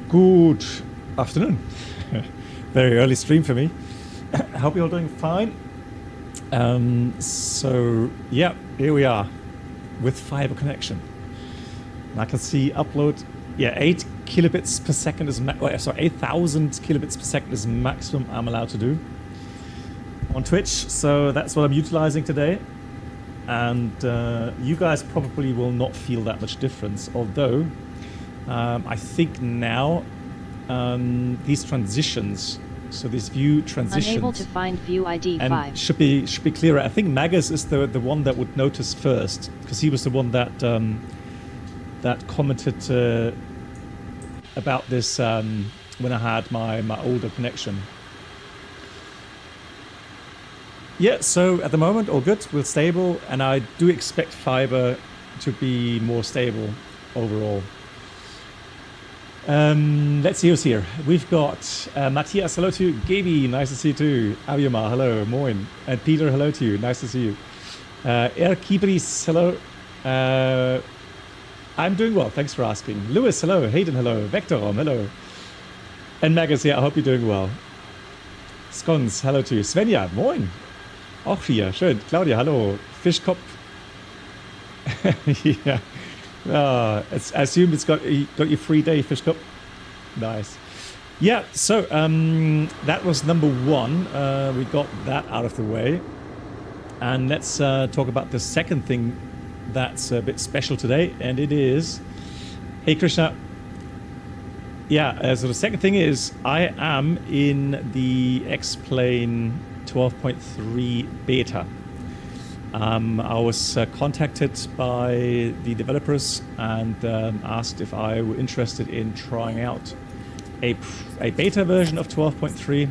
Good afternoon. Very early stream for me. I hope you're all doing fine. So yeah, here we are with fiber connection. And I can see upload. Yeah, 8 kilobits per second is 8,000 kilobits per second is maximum I'm allowed to do on Twitch. So that's what I'm utilizing today. And you guys probably will not feel that much difference, although I think now these transitions, so this view transitions, unable to find view ID 5 should be clearer. I think Magus is the one that would notice first, because he was the one that that commented about this when I had my older connection. Yeah, so at the moment, all good, we're stable, and I do expect fiber to be more stable overall. Let's see who's here. We've got Matthias, hello to you. Gaby, nice to see you too. Aviamar, hello. Moin. And Peter, hello to you. Nice to see you. Kibris, hello. I'm doing well, thanks for asking. Lewis, hello. Hayden, hello. Vectorom, hello. And Magus, yeah, I hope you're doing well. Skons, hello to you. Svenja, moin. Auch hier, schön. Claudia, hallo. Fischkopf. Yeah. I assume it's got your free day, Fischkopf. Nice. Yeah, so that was number 1. We got that out of the way. And let's talk about the second thing that's a bit special today, and it is... Hey, Krishna. Yeah, so the second thing is I am in the X-Plane 12.3 beta. I was contacted by the developers and asked if I were interested in trying out a beta version of 12.3,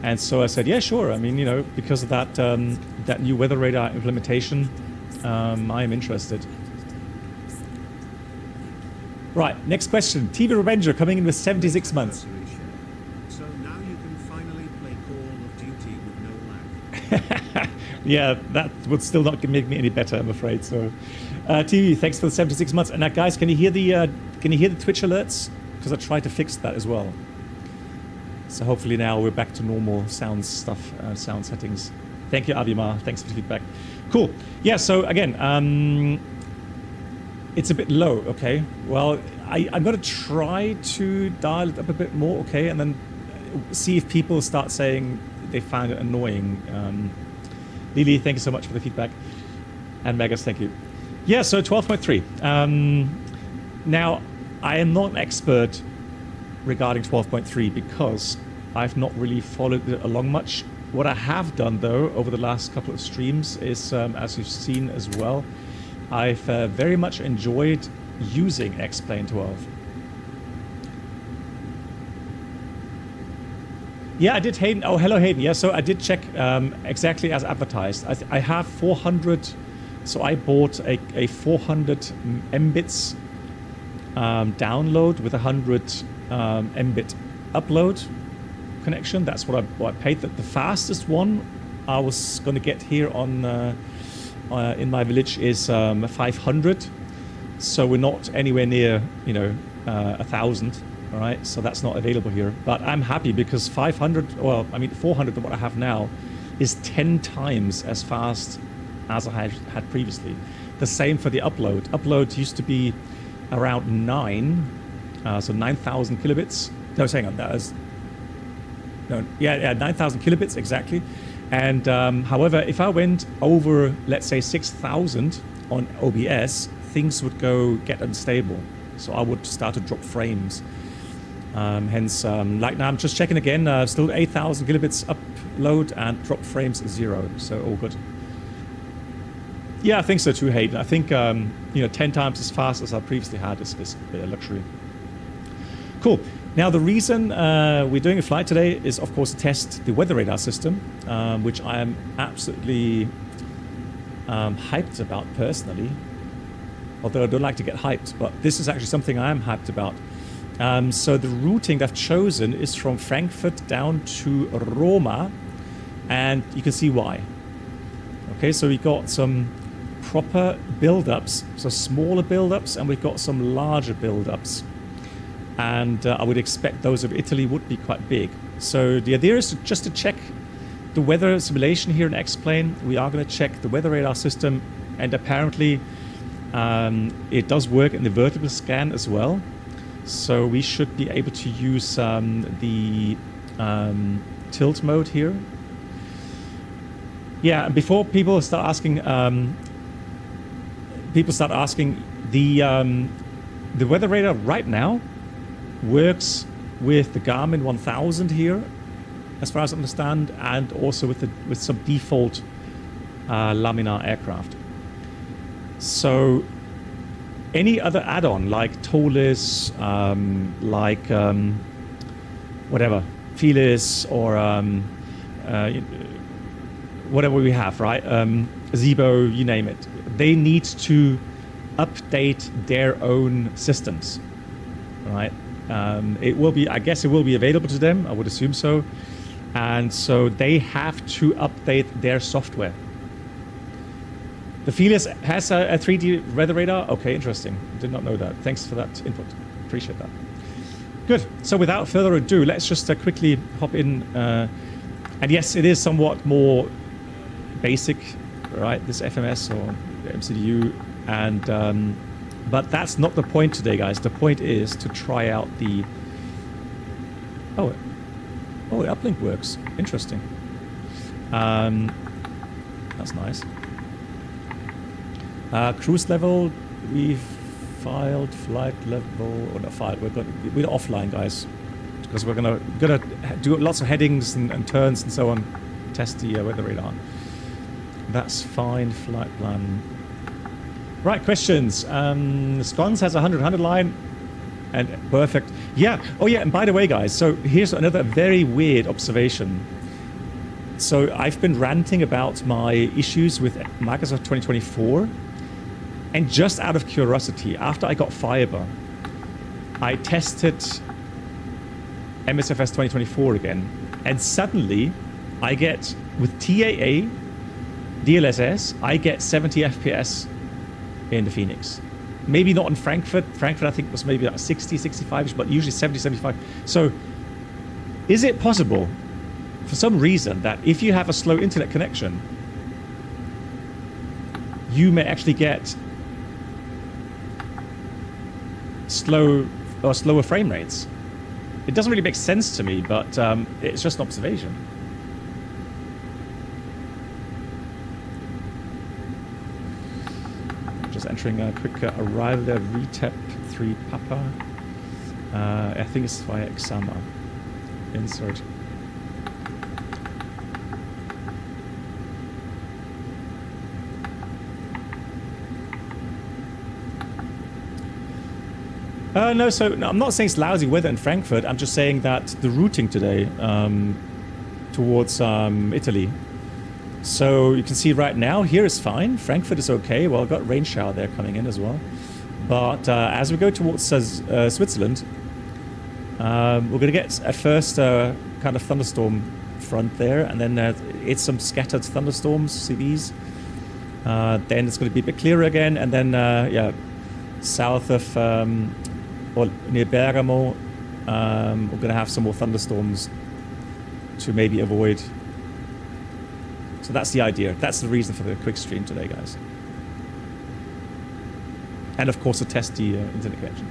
and so I said, yeah, sure. I mean, you know, because of that that new weather radar implementation, I am interested. Right, next question. TV Revenger coming in with 76 months. So now you can finally play Call of Duty with no lag. Yeah, that would still not make me any better, I'm afraid. So, TV, thanks for the 76 months. And guys, can you hear the Twitch alerts? Because I tried to fix that as well. So hopefully now we're back to normal sound stuff, sound settings. Thank you, Avimar. Thanks for the feedback. Cool. Yeah. So again, it's a bit low. Okay. Well, I'm gonna try to dial it up a bit more. Okay, and then see if people start saying they find it annoying. Lily, thank you so much for the feedback. And Megas, thank you. Yeah, so 12.3. Now, I am not an expert regarding 12.3 because I've not really followed it along much. What I have done, though, over the last couple of streams is, as you've seen as well, I've very much enjoyed using X-Plane 12. Yeah, I did, Hayden. Oh, hello, Hayden. Yeah, so I did check exactly as advertised. I have 400, so I bought a 400 Mbits download with 100 Mbit upload connection. That's what I paid. The fastest one I was going to get here on in my village is 500. So we're not anywhere near, 1,000. All right, so that's not available here. But I'm happy because 500, well, I mean 400 of what I have now is 10 times as fast as I had previously. The same for the upload. Upload used to be around 9, so 9,000 kilobits. No, hang on, that is... No, yeah, 9,000 kilobits, exactly. And however, if I went over, let's say 6,000 on OBS, things would get unstable. So I would start to drop frames. Hence, like now I'm just checking again, still 8,000 kilobits upload and drop frames 0, so all good. Yeah, I think so too, Hayden. I think 10 times as fast as I previously had is a luxury. Cool. Now the reason we're doing a flight today is, of course, to test the weather radar system, which I am absolutely hyped about personally. Although I don't like to get hyped, but this is actually something I am hyped about. So the routing I've chosen is from Frankfurt down to Roma, and you can see why. Okay, so we got some proper build-ups, so smaller build-ups, and we've got some larger build-ups. and I would expect those of Italy would be quite big. So the idea is just to check the weather simulation here in X-Plane. We are going to check the weather radar system, and apparently it does work in the vertical scan as well. So we should be able to use the tilt mode here. Yeah, and before people start asking, the weather radar right now works with the Garmin 1000 here, as far as I understand, and also with some default laminar aircraft. So any other add-on like TOLIS, like whatever, Felis, or whatever we have, right? Zibo, you name it. They need to update their own systems, right? It will be, I guess it will be available to them, I would assume so. And so they have to update their software. The Felis has a 3D weather radar? Okay, interesting. Did not know that. Thanks for that input. Appreciate that. Good. So without further ado, let's just quickly hop in. And yes, it is somewhat more basic, right? This FMS or MCDU. And but that's not the point today, guys. The point is to try out the... Oh, the uplink works. Interesting. That's nice. Cruise level, we've filed flight level, or not filed, we're offline, guys, because we're gonna do lots of headings and turns and so on, test the weather radar. That's fine. Flight plan. Right, questions. Scones has a 100 line, and perfect. Yeah. Oh yeah. And by the way, guys, so here's another very weird observation. So I've been ranting about my issues with Microsoft 2024. And just out of curiosity, after I got Fiber, I tested MSFS 2024 again. And suddenly, I get, with TAA, DLSS, I get 70 FPS in the Phoenix. Maybe not in Frankfurt. Frankfurt, I think, was maybe like 60, 65-ish, but usually 70, 75. So, is it possible, for some reason, that if you have a slow internet connection, you may actually get slower frame rates? It doesn't really make sense to me, but it's just an observation. Just entering a quick arrival there, VTEP 3 Papa. I think it's via Exama. Insert. No, so no, I'm not saying it's lousy weather in Frankfurt. I'm just saying that the routing today towards Italy. So you can see right now here is fine. Frankfurt is okay. Well, I've got rain shower there coming in as well. But as we go towards Switzerland, we're going to get a first kind of thunderstorm front there, and then it's some scattered thunderstorms. See these? Then it's going to be a bit clearer again, and then yeah, south of or near Bergamo, we're going to have some more thunderstorms to maybe avoid. So that's the idea. That's the reason for the quick stream today, guys. And of course to test the internet connection.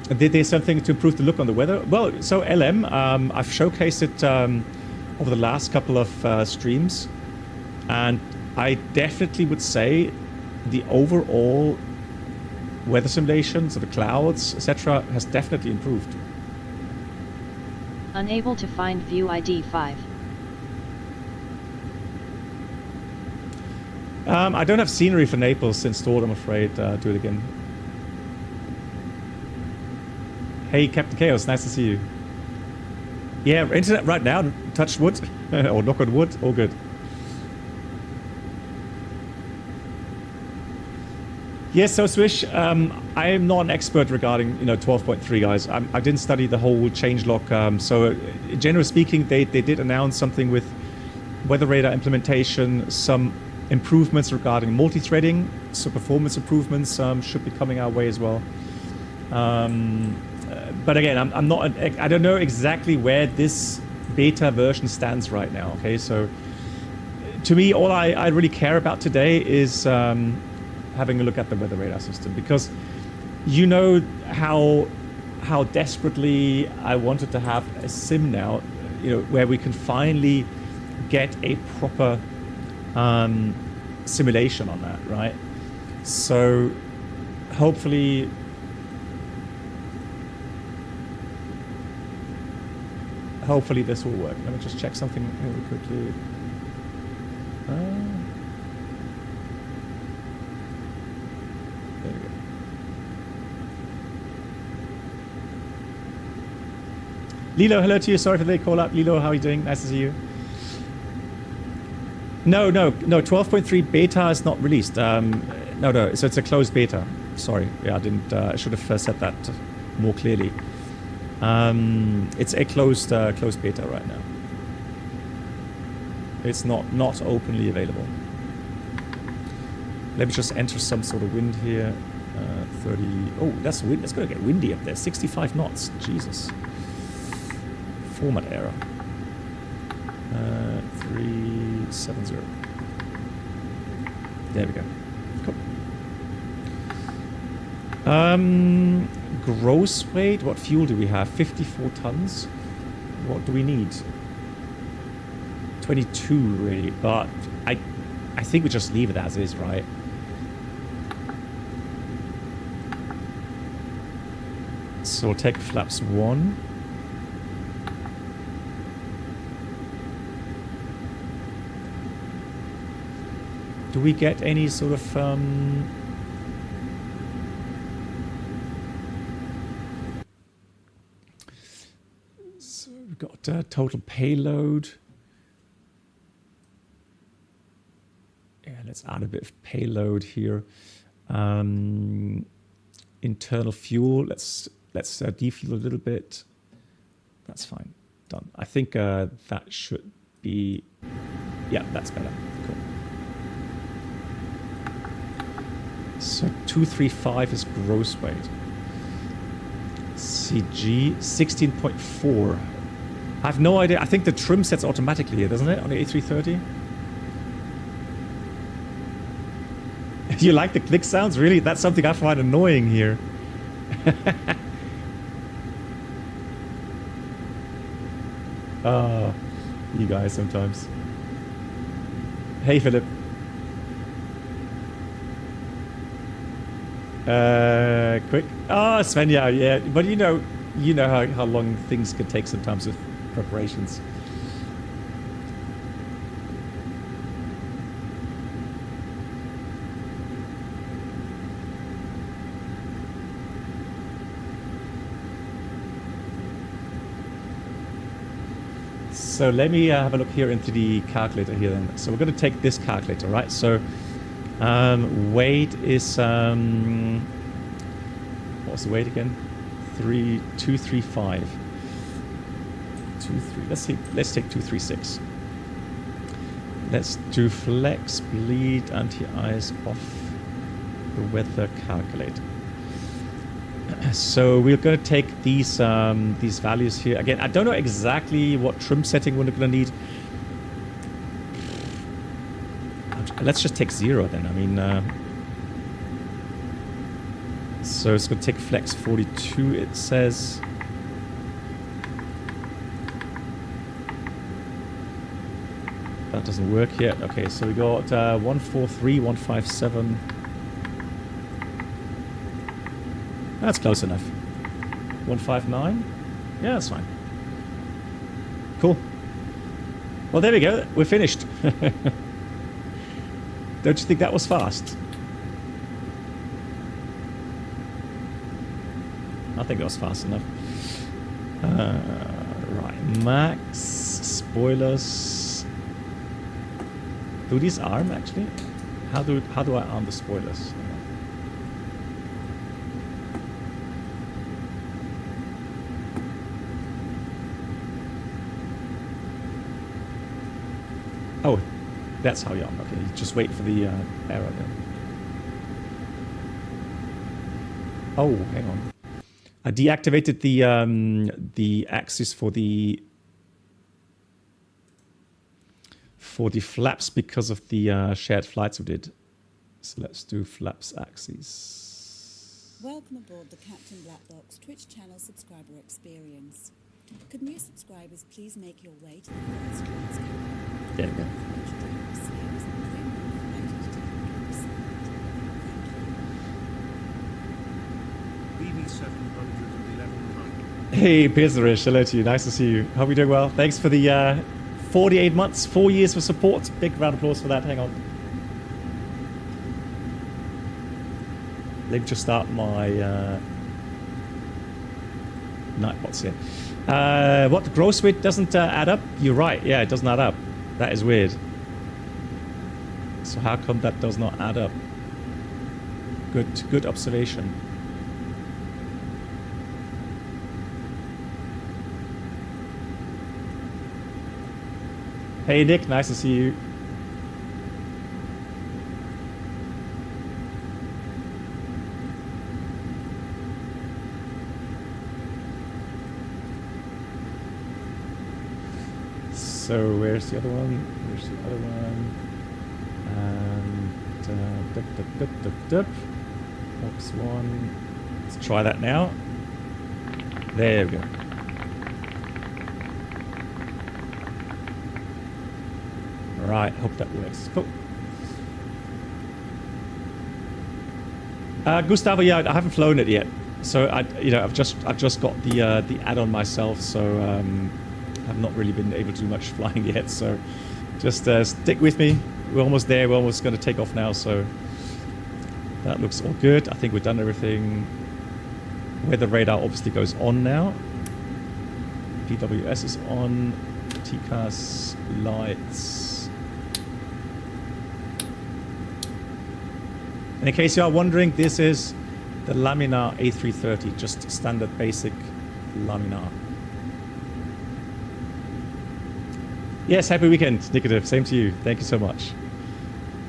Did they something to improve the look on the weather? Well, so LM, I've showcased it over the last couple of streams, and I definitely would say the overall weather simulation, so the clouds, etc., has definitely improved. Unable to find view ID 5. I don't have scenery for Naples installed, I'm afraid. Do it again. Hey, Captain Chaos, nice to see you. Yeah, internet right now, touch wood, or knock on wood, all good. Yes, so Swish, I am not an expert regarding 12.3, guys. I didn't study the whole changelog. So generally speaking, they did announce something with weather radar implementation, some improvements regarding multi-threading, so performance improvements should be coming our way as well. But again, I'm not. I don't know exactly where this beta version stands right now. Okay, so to me, all I really care about today is having a look at the weather radar system, because you know how desperately I wanted to have a sim now, you know, where we can finally get a proper simulation on that, right? So hopefully this will work. Let me just check something really quickly. There we go. Lilo, hello to you. Sorry for the call up. Lilo, how are you doing? Nice to see you. No. 12.3 beta is not released. No. So it's a closed beta. Sorry. Yeah, I didn't. I should have said that more clearly. It's a closed beta right now. It's not openly available. Let me just enter some sort of wind here. 30. Oh, that's wind. It's gonna get windy up there. 65 knots. Jesus. Format error. 370. There we go. Cool. Gross weight. What fuel do we have? 54 tons. What do we need? 22 really, but I think we just leave it as is, right? So we'll take flaps 1. Do we get any sort of so we've got total payload. Yeah, let's add a bit of payload here. Internal fuel. Let's defuel a little bit. That's fine. Done. I think that should be. Yeah, that's better. Cool. So 235 is gross weight. CG 16.4. I have no idea. I think the trim sets automatically here, doesn't it, on the A330? You like the click sounds? Really? That's something I find annoying here. Oh, you guys sometimes. Hey, Philip. Quick. Oh, Svenja, yeah. But you know how long things can take sometimes with preparations. So let me have a look here into the calculator here then. So we're going to take this calculator, right? So weight is what's the weight again? 235. 23. Let's take 236. Let's do flex, bleed, anti-ice off the weather calculator. So we're going to take these values here. Again, I don't know exactly what trim setting we're going to need. Let's just take 0 then. I mean, so it's going to take flex 42, it says. That doesn't work yet. Okay, so we got 143, 157. That's close enough. 159? Yeah, that's fine. Cool. Well, there we go. We're finished. Don't you think that was fast? I think that was fast enough. Right, max, spoilers. Do these arm actually? How do I arm the spoilers? Oh, That's how young. Okay, you just wait for the error then. Oh, hang on. I deactivated the axis for the flaps because of the shared flights we did. So let's do flaps axis. Welcome aboard the Captain Black Box Twitch channel subscriber experience. Could new subscribers please make your way to the first class cabin? There we go. B711. Hey, Pizzerish, hello to you. Nice to see you. Hope you're doing well. Thanks for the 48 months, 4 years of support. Big round of applause for that. Hang on. Let me just start my Nightbots here. What, the gross weight doesn't add up? You're right. Yeah, it doesn't add up. That is weird. So how come that does not add up? Good observation. Hey Nick, nice to see you. So where's the other one? Where's the other one? And Oops, one. Let's try that now. There we go. Right, hope that works. Cool. Gustavo, yeah, I haven't flown it yet, so I've just got the add-on myself, so I've not really been able to do much flying yet. So just stick with me. We're almost there. We're almost going to take off now. So that looks all good. I think we've done everything. Weather radar obviously goes on now. PWS is on. TCAS lights. And in case you are wondering, this is the Laminar A330, just standard basic Laminar. Yes, happy weekend, Nikodev. Same to you. Thank you so much.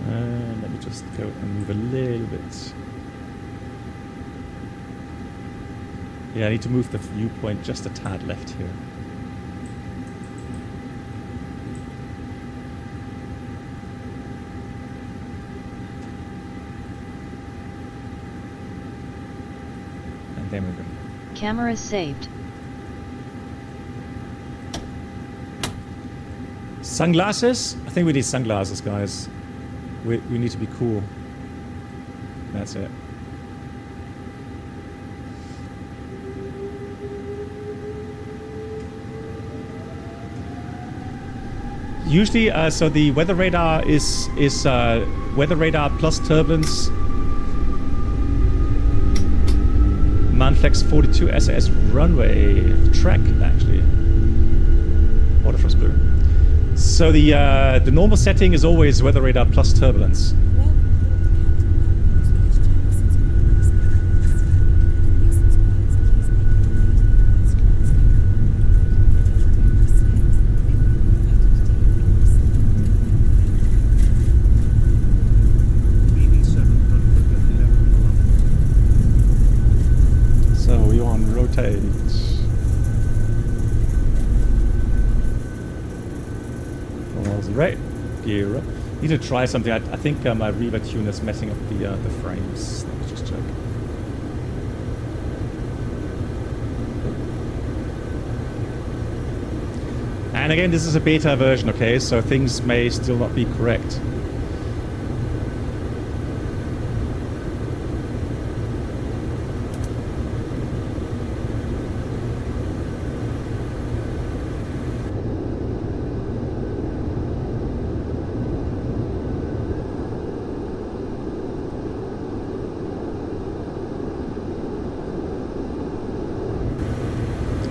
Let me just go and move a little bit. Yeah, I need to move the viewpoint just a tad left here. There we go. Camera saved. Sunglasses? I think we need sunglasses, guys. We need to be cool. That's it. Usually, so the weather radar is weather radar plus turbulence. Manflex 42 SAS runway track, actually. Waterfrost blue. So the normal setting is always weather radar plus turbulence. Right, gear up. Need to try something. I think my Reva tune is messing up the frames. Let me just check. And again, this is a beta version, okay? So things may still not be correct.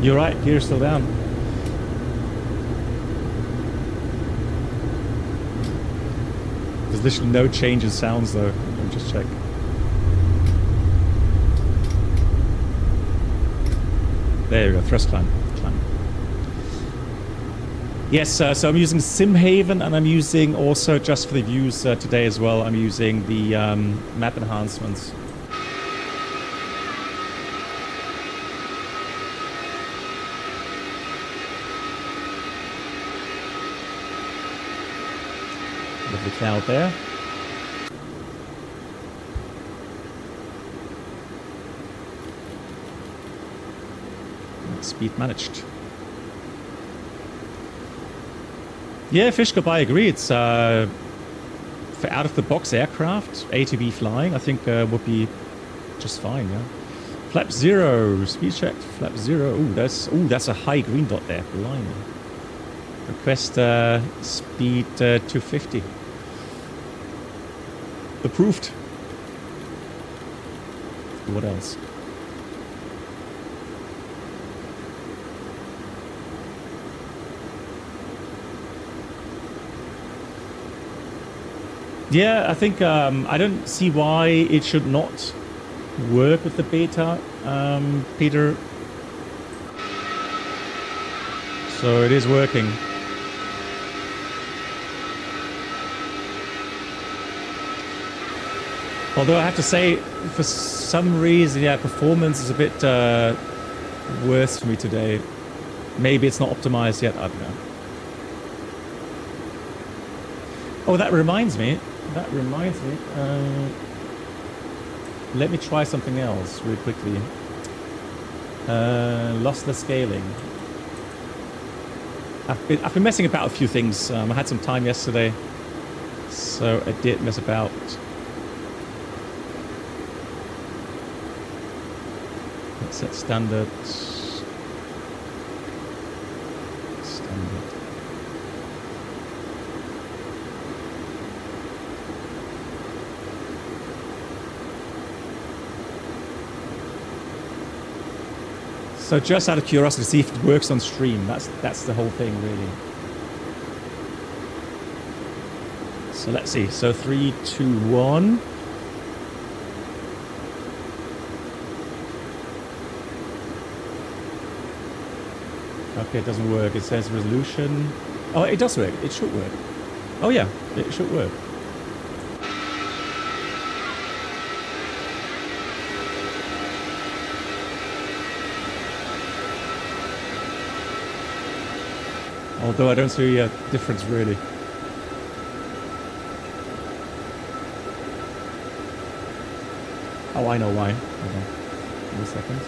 You're right, gear's still down. There's literally no change in sounds though. Let me just check. There we go, thrust climb. Yes, so I'm using SimHaven, and I'm using also, just for the views today as well, I'm using the map enhancements. Lovely cloud there. Speed managed. Yeah, Fishkop, I agree. It's for out-of-the-box aircraft, A to B flying, I think would be just fine, yeah. Flap 0, speed check, flap 0. Ooh, that's a high green dot there, blimey. Request speed 250. Approved. What else? Yeah, I think I don't see why it should not work with the beta, Peter. So it is working. Although I have to say, for some reason, yeah, performance is a bit worse for me today. Maybe it's not optimized yet, I don't know. Oh, that reminds me. Let me try something else really quickly. Lossless scaling. I've been messing about a few things. I had some time yesterday, so I did mess about. Let's set standard. So just out of curiosity, see if it works on stream. That's the whole thing, really. So let's see. So 3, 2, 1. Okay, it doesn't work. It says resolution. Oh, it does work. It should work. Oh yeah, it should work. Although I don't see a difference really. Oh, I know why. Hold on. Give me a second.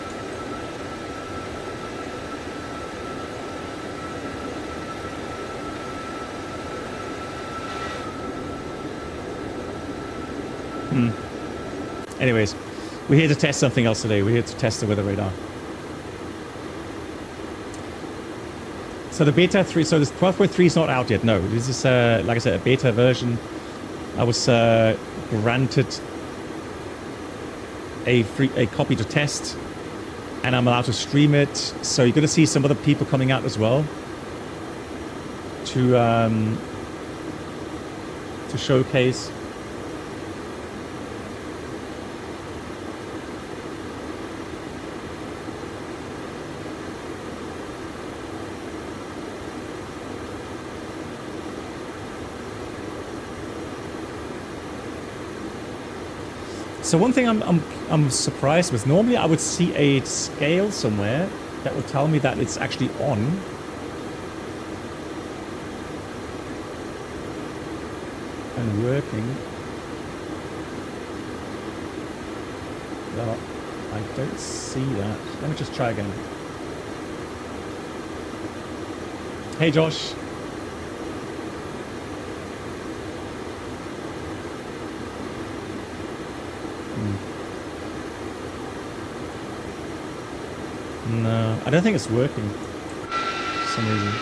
Anyways, we're here to test something else today. We're here to test the weather radar. So the beta 3, so this 12.3 is not out yet. No, this is, like I said, a beta version. I was granted a copy to test, and I'm allowed to stream it. So you're going to see some other people coming out as well to showcase. So one thing I'm surprised with. Normally I would see a scale somewhere that would tell me that it's actually on. And working. Well, I don't see that. Let me just try again. Hey Josh. No, I don't think it's working for some reason.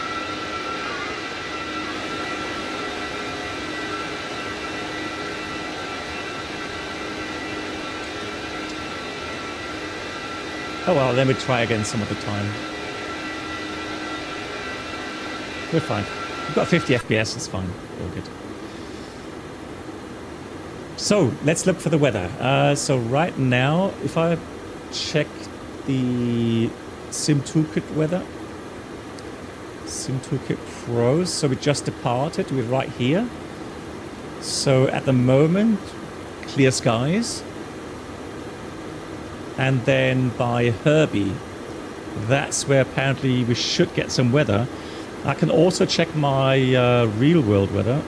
Oh well, let me try again some other time. We're fine. We've got 50 FPS, it's fine. All good. So, let's look for the weather. So right now, if I check the Sim Toolkit weather. Sim Toolkit Pro. So we just departed. We're right here. So at the moment, clear skies. And then by Herbie, that's where apparently we should get some weather. I can also check my real world weather.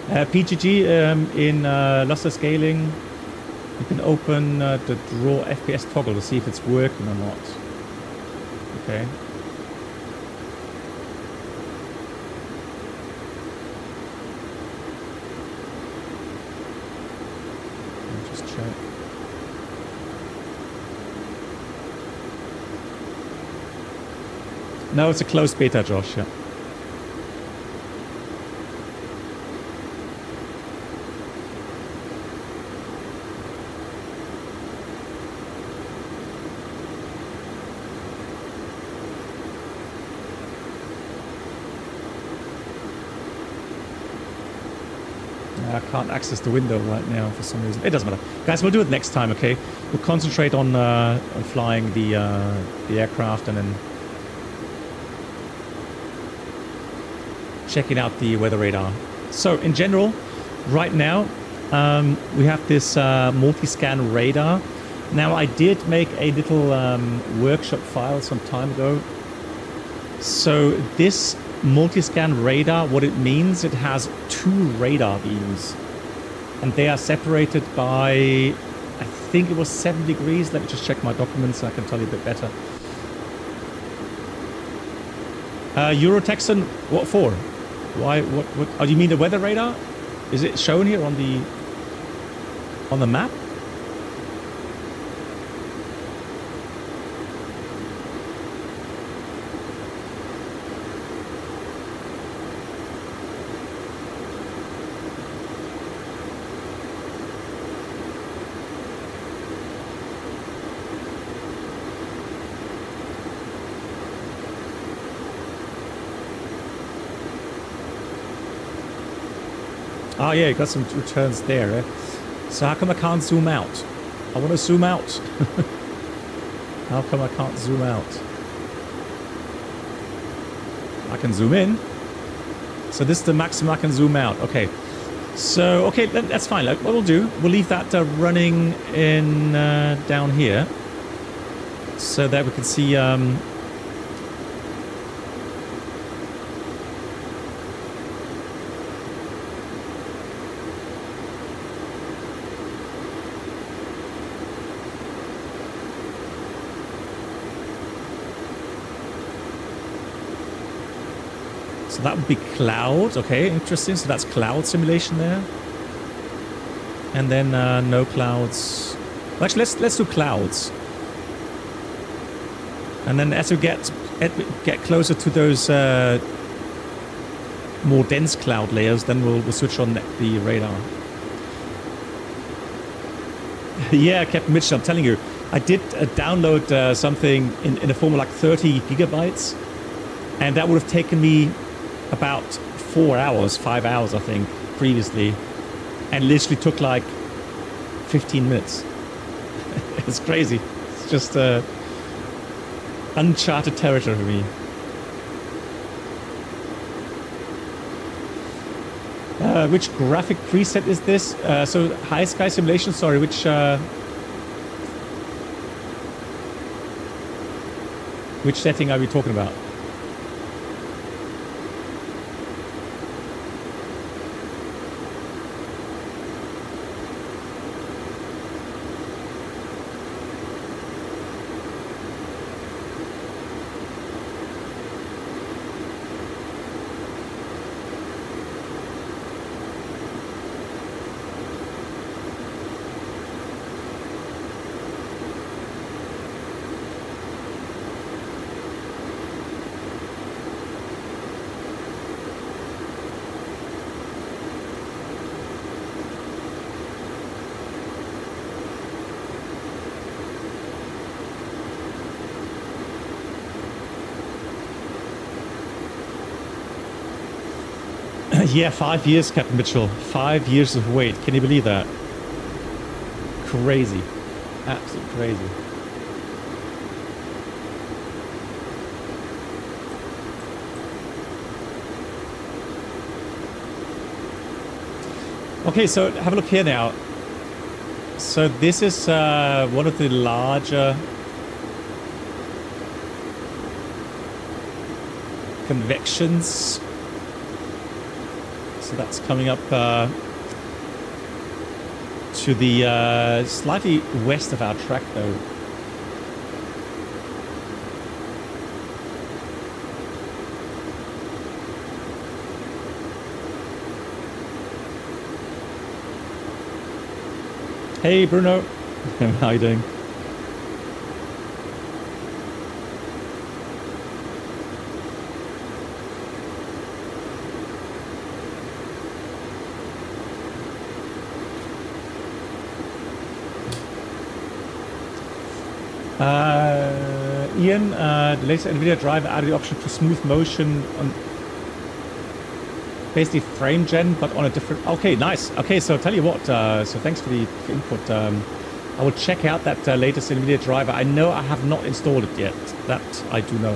PGG in Luster Scaling, you can open the draw FPS toggle to see if it's working or not. Okay. Let me just check. No, it's a closed beta, Josh. Yeah. I can't access the window right now for some reason. It doesn't matter. Guys, we'll do it next time, okay? We'll concentrate on flying the aircraft and then checking out the weather radar. So, in general, right now, we have this multi-scan radar. Now, I did make a little workshop file some time ago. So, this multi-scan radar, what it means, it has 2 radar beams and they are separated by, I think it was 7 degrees. Let me just check my documents so I can tell you a bit better. Eurotexan, what for? Why? What? Oh, you mean the weather radar? Is it shown here on the map? Oh yeah, you got some returns there, eh? So how come I can't zoom out? I want to zoom out. How come I can't zoom out? I can zoom in. So this is the maximum I can zoom out. Okay. So, okay, that's fine. Like, what we'll do, we'll leave that running in down here. So that we can see... So that would be cloud. Okay, interesting. So that's cloud simulation there. And then no clouds. Well, actually, let's do clouds. And then as we get closer to those more dense cloud layers, then we'll switch on the radar. Yeah, Captain Mitch, I'm telling you, I did download something in the form of like 30 gigabytes, and that would have taken me about 4 hours, 5 hours, I think, previously, and literally took like 15 minutes. It's crazy. It's just uncharted territory for me. Which graphic preset is this? So high sky simulation. Sorry, which setting are we talking about? Yeah, 5 years, Captain Mitchell. 5 years of wait. Can you believe that? crazy. Absolutely crazy. Okay, so have a look here now. So this is one of the larger convections. So that's coming up to the slightly west of our track though. Hey Bruno, how you doing? Ian, the latest NVIDIA driver added the option for smooth motion on basically frame gen, but on a different... Okay, nice. Okay, so I'll tell you what, so thanks for the input. I will check out that latest NVIDIA driver. I know I have not installed it yet. That I do know.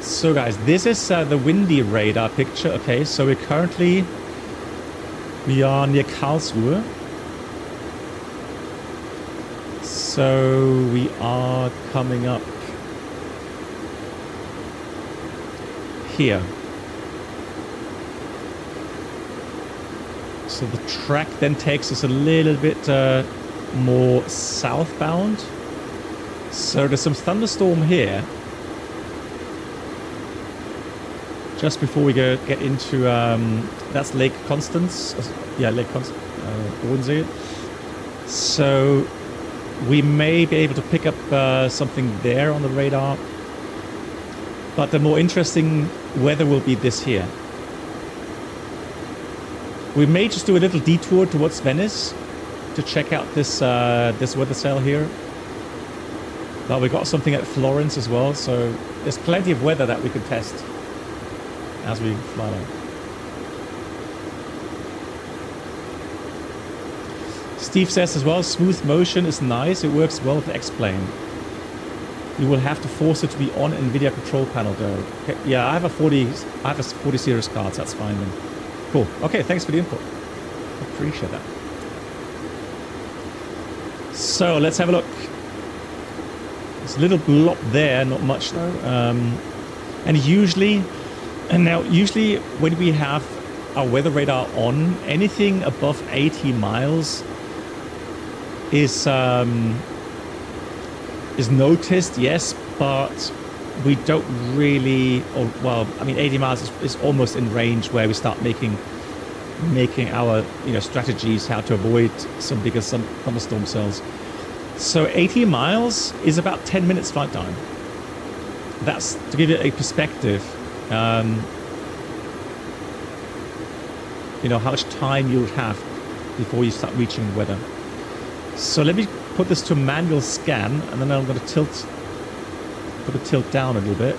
So guys, this is the windy radar picture. Okay, so we are near Karlsruhe. So we are coming up here. So the track then takes us a little bit more southbound. So there's some thunderstorm here. Just before we get into, that's Lake Constance. Yeah, Lake Constance, Bodensee. So we may be able to pick up something there on the radar. But the more interesting weather will be this here. We may just do a little detour towards Venice to check out this this weather cell here. But we got something at Florence as well, so there's plenty of weather that we could test as we fly on. Steve says as well, smooth motion is nice. It works well with the X-Plane. You will have to force it to be on NVIDIA control panel though. Okay, yeah, I have a 40 series card, so that's fine then. Cool. Okay, thanks for the input. Appreciate that. So let's have a look. There's a little blob there, not much though. And usually when we have our weather radar on, anything above 80 miles is noticed, yes, but we don't really, or well, I mean, 80 miles is almost in range where we start making our strategies how to avoid some bigger thunderstorm cells. So 80 miles is about 10 minutes flight time. That's to give you a perspective. How much time you'll have before you start reaching weather. So let me put this to manual scan, and then I'm going to put the tilt down a little bit.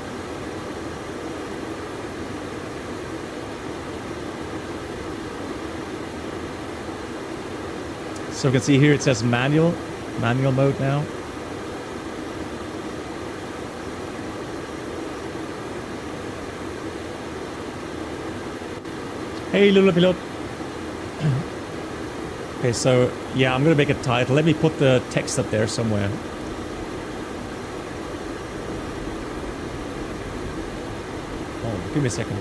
So you can see here it says manual mode now. Hey, Lula Pilot. Okay, so yeah, I'm gonna make a title. Let me put the text up there somewhere. Oh, give me a second.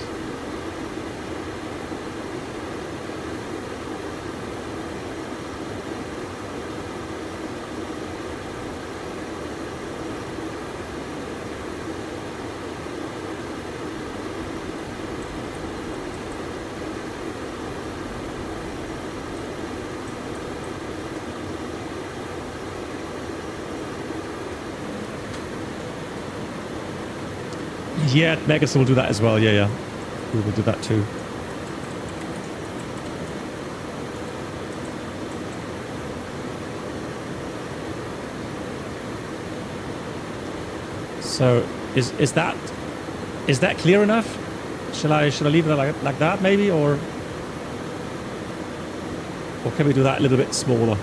Yeah, Megas will do that as well. Yeah. We will do that too. So is that clear enough? Should I leave it like that maybe, or can we do that a little bit smaller?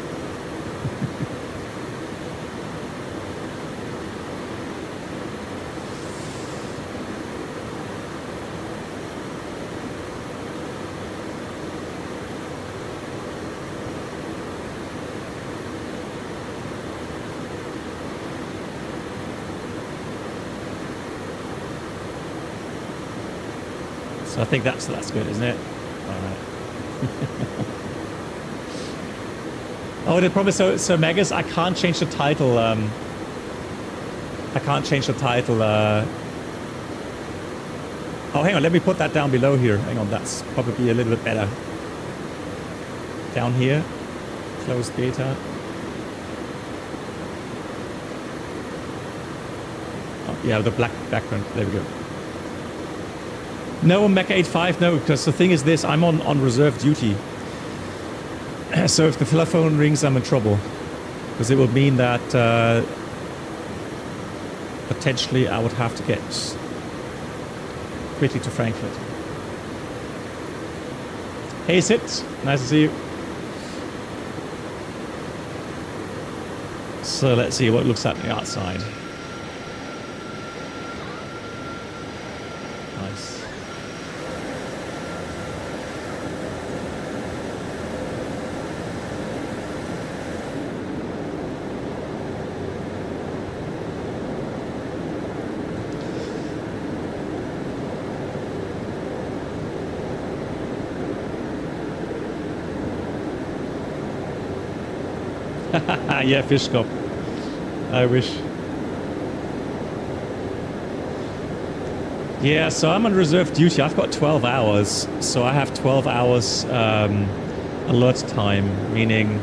So I think that's good, isn't it? All right. Oh, the problem is, so Megas, I can't change the title. I can't change the title. Oh, hang on, let me put that down below here. Hang on, that's probably a little bit better. Down here, closed beta. Oh, yeah, the black background. There we go. No, Mecha 85, no, because the thing is this, I'm on reserve duty. So if the telephone rings, I'm in trouble. Because it would mean that potentially I would have to get quickly to Frankfurt. Hey Sid, nice to see you. So let's see what it looks like on the outside. Nice. Yeah, fish cop. I wish. Yeah, so I'm on reserve duty. I've got 12 hours. So I have 12 hours alert time, meaning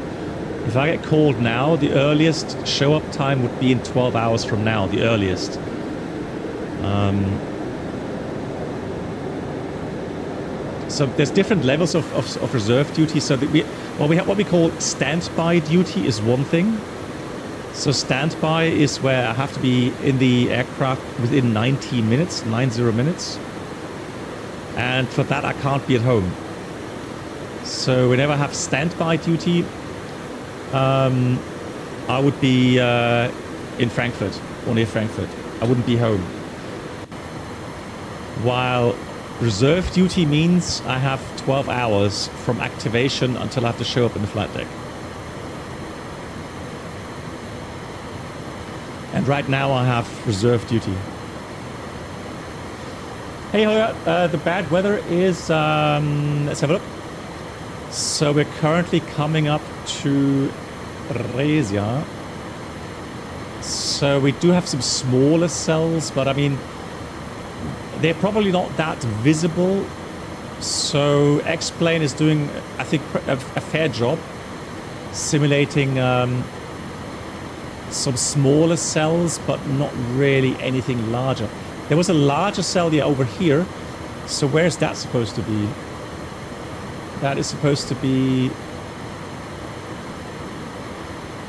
if I get called now, the earliest show up time would be in 12 hours from now, the earliest. So there's different levels of reserve duty. So that we have what we call standby duty is one thing. So standby is where I have to be in the aircraft within 90 minutes. And for that I can't be at home. So whenever I have standby duty, I would be in Frankfurt or near Frankfurt. I wouldn't be home. While reserve duty means I have 12 hours from activation until I have to show up in the flight deck. And right now I have reserve duty. Hey, the bad weather is, let's have a look. So we're currently coming up to Resia. So we do have some smaller cells, but I mean, they're probably not that visible. So X-Plane is doing, I think, a fair job simulating some smaller cells, but not really anything larger. There was a larger cell over here. So where's that supposed to be? That is supposed to be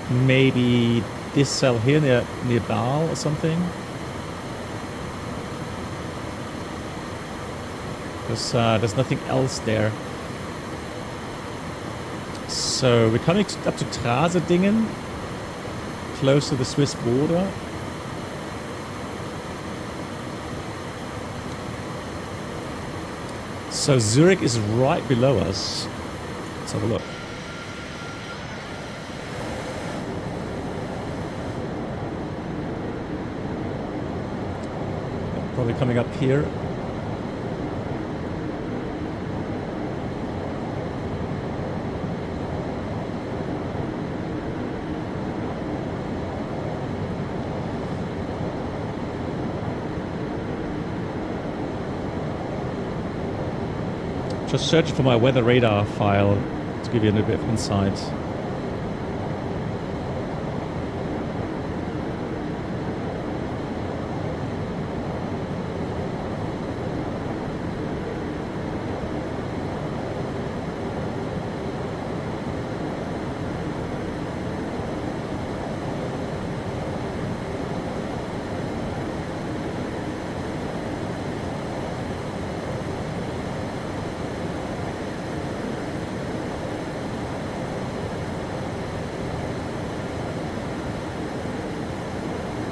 maybe this cell here near Baal or something. Because there's nothing else there. So we're coming up to Trasedingen, close to the Swiss border. So Zurich is right below us. Let's have a look. Probably coming up here. Just searching for my weather radar file to give you a little bit of insight.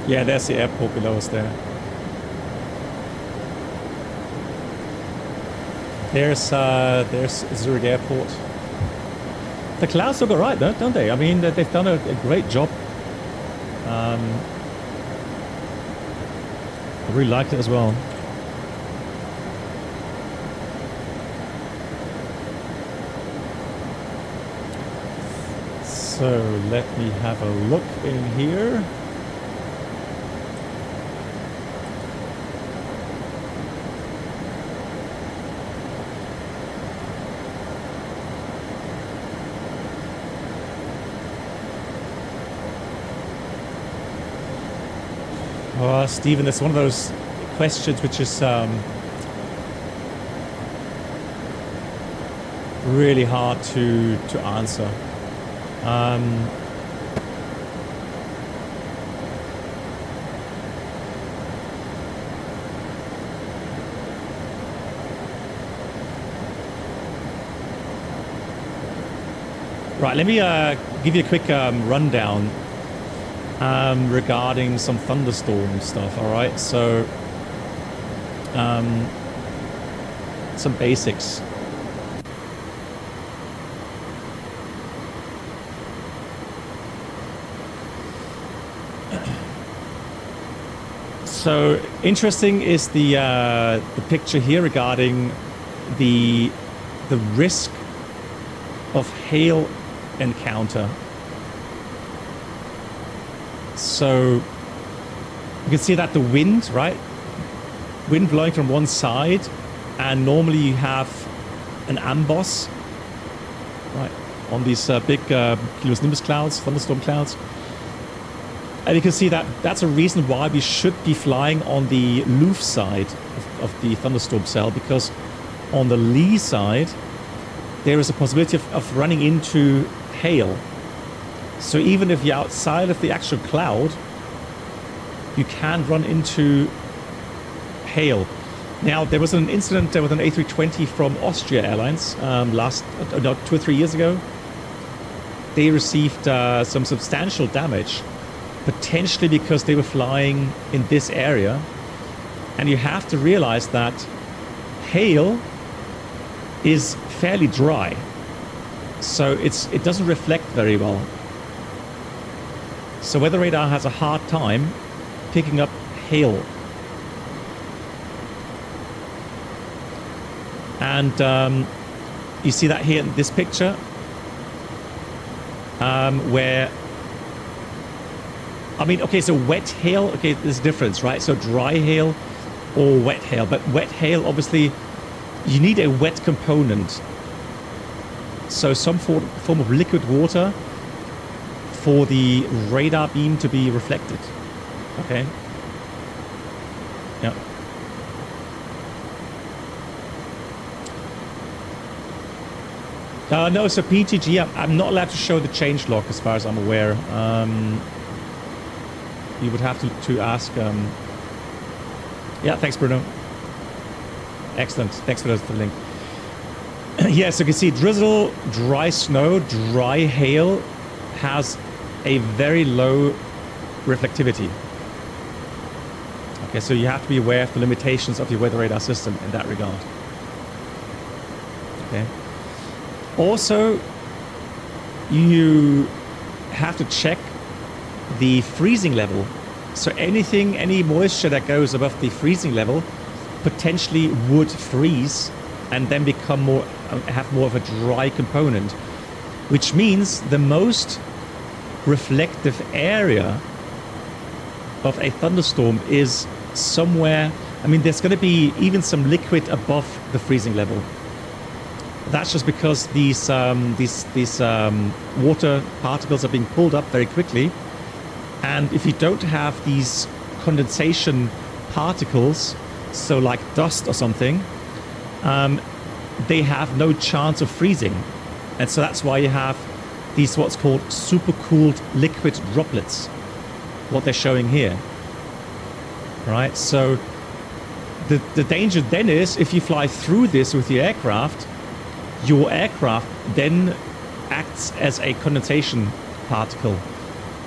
Yeah, there's the airport below us there. There's Zurich Airport. The clouds look alright, don't they? I mean, they've done a great job. I really like it as well. So let me have a look in here. Oh, Stephen, it's one of those questions which is really hard to answer. Right, let me give you a quick rundown regarding some thunderstorm stuff. All right, so some basics. So interesting is the picture here regarding the risk of hail encounter. So you can see that the wind, right? Wind blowing from one side, and normally you have an amboss, right, on these big cumulonimbus clouds, thunderstorm clouds. And you can see that that's a reason why we should be flying on the loof side of the thunderstorm cell, because on the lee side, there is a possibility of running into hail. So even if you're outside of the actual cloud, you can run into hail. Now, there was an incident with an A320 from Austria Airlines 2 or 3 years ago. They received some substantial damage, potentially because they were flying in this area. And you have to realize that hail is fairly dry, so it doesn't reflect very well. So weather radar has a hard time picking up hail. And you see that here in this picture, where, I mean, okay, so wet hail, okay, there's a difference, right? So dry hail or wet hail. But wet hail, obviously, you need a wet component. So some form of liquid water for the radar beam to be reflected. Okay? Yeah. No, so PTG, I'm not allowed to show the change log as far as I'm aware. You would have to ask. Yeah, thanks, Bruno. Excellent. Thanks for the link. Yeah, so you can see drizzle, dry snow, dry hail has a very low reflectivity. Okay, so you have to be aware of the limitations of your weather radar system in that regard. Okay. Also, you have to check the freezing level. So any moisture that goes above the freezing level potentially would freeze and then become have more of a dry component, which means the most reflective area of a thunderstorm is somewhere, I mean, there's going to be even some liquid above the freezing level. That's just because these water particles are being pulled up very quickly, and if you don't have these condensation particles, so like dust or something, they have no chance of freezing. And so that's why you have these what's called supercooled liquid droplets, what they're showing here. Right? So the danger then is if you fly through this with your aircraft then acts as a condensation particle.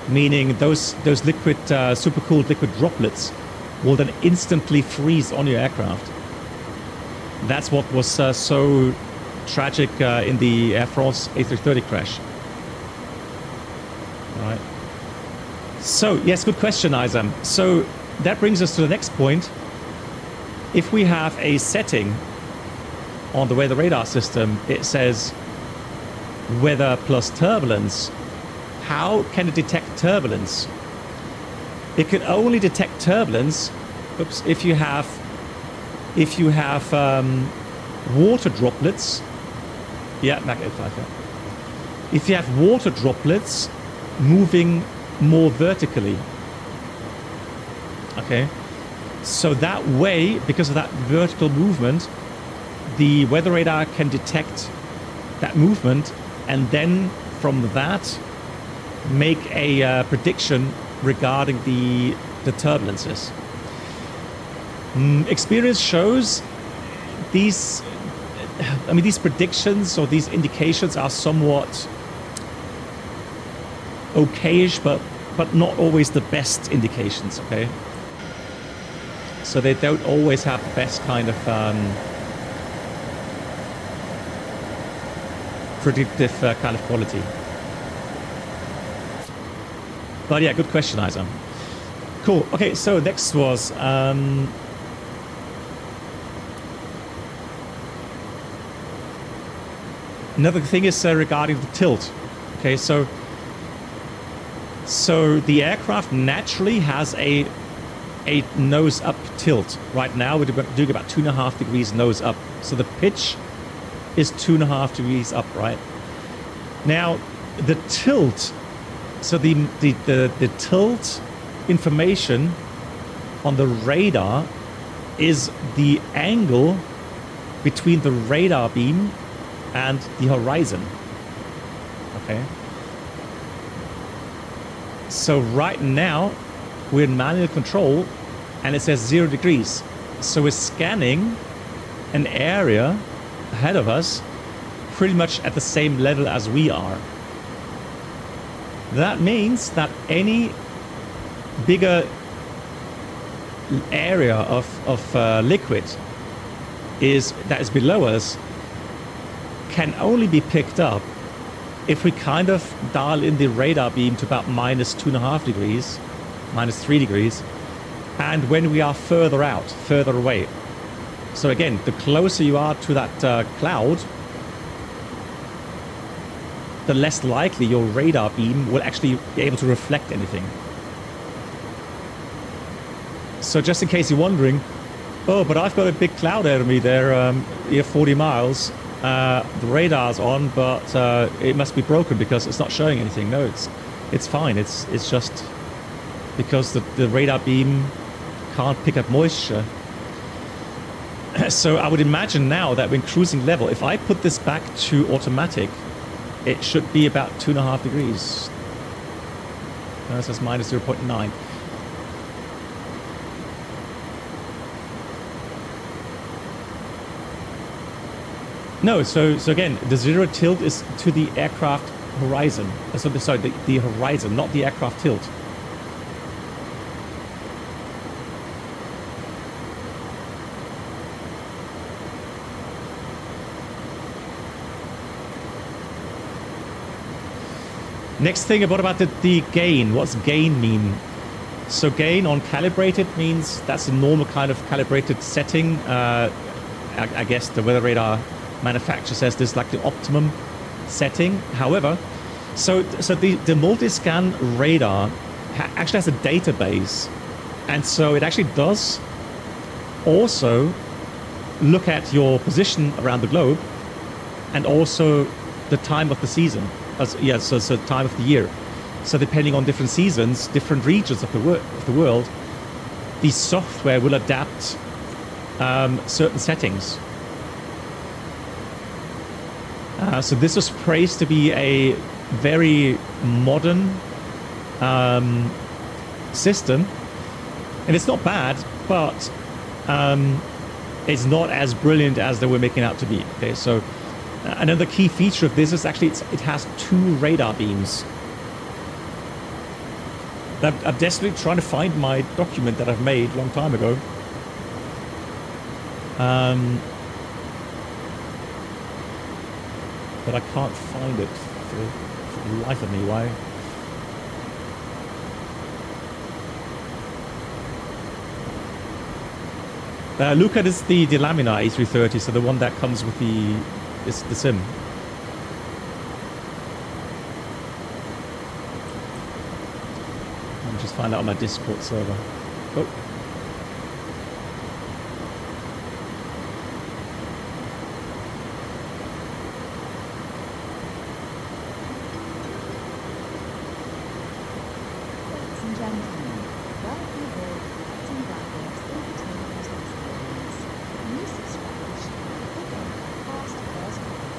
meaning those liquid, supercooled liquid droplets will then instantly freeze on your aircraft. That's what was so tragic in the Air France A330 crash. All right. So, yes, good question, Isam. So that brings us to the next point. If we have a setting on the weather radar system, it says weather plus turbulence. How can it detect turbulence? It can only detect turbulence, if you have water droplets. Yeah, Mach 85. Yeah. If you have water droplets moving more vertically. Okay. So that way, because of that vertical movement, the weather radar can detect that movement and then from that make a prediction regarding the turbulences. Experience shows these predictions or these indications are somewhat okayish, but not always the best indications, okay? So they don't always have the best kind of predictive kind of quality. But yeah, good question, Isa. Cool. Okay, so next was another thing is regarding the tilt. Okay, so the aircraft naturally has a nose up tilt. Right now we're doing about 2.5 degrees nose up. So the pitch is 2.5 degrees up, right? Now the tilt, so the tilt information on the radar is the angle between the radar beam and the horizon. Okay. So right now we're in manual control and it says 0 degrees. So we're scanning an area ahead of us pretty much at the same level as we are. That means that any bigger area of liquid that is below us can only be picked up if we kind of dial in the radar beam to about -2.5 degrees, -3 degrees, and when we are further out, further away. So again, the closer you are to that cloud, the less likely your radar beam will actually be able to reflect anything. So just in case you're wondering, oh, but I've got a big cloud ahead of me there, 40 miles. The radar's on, but it must be broken because it's not showing anything. No, it's fine. It's just because the radar beam can't pick up moisture. So I would imagine now that when cruising level, if I put this back to automatic, it should be about 2.5 degrees. It says -0.9. No, so again, the zero tilt is to the aircraft horizon. Sorry, the horizon, not the aircraft tilt. Next thing, what about the gain? What's gain mean? So gain on calibrated means that's a normal kind of calibrated setting. I guess the weather radar manufacturer says this is like the optimum setting. However, so the multi-scan radar actually has a database, and so it actually does also look at your position around the globe and also the time of the season. So time of the year. So depending on different seasons, different regions of the world, the software will adapt certain settings. So this was praised to be a very modern system, and it's not bad, but it's not as brilliant as they were making out to be. Okay, so another key feature of this is actually it has 2 radar beams. I'm desperately trying to find my document that I've made a long time ago. But I can't find it for the life of me. Why? Luca, this is the Lamina A330, so the one that comes with the sim. I'll just find out on my Discord server. Oh. Ladies and gentlemen, welcome aboard Captain Blackboard's entertainment experience. New subscribers should be picking fast first class.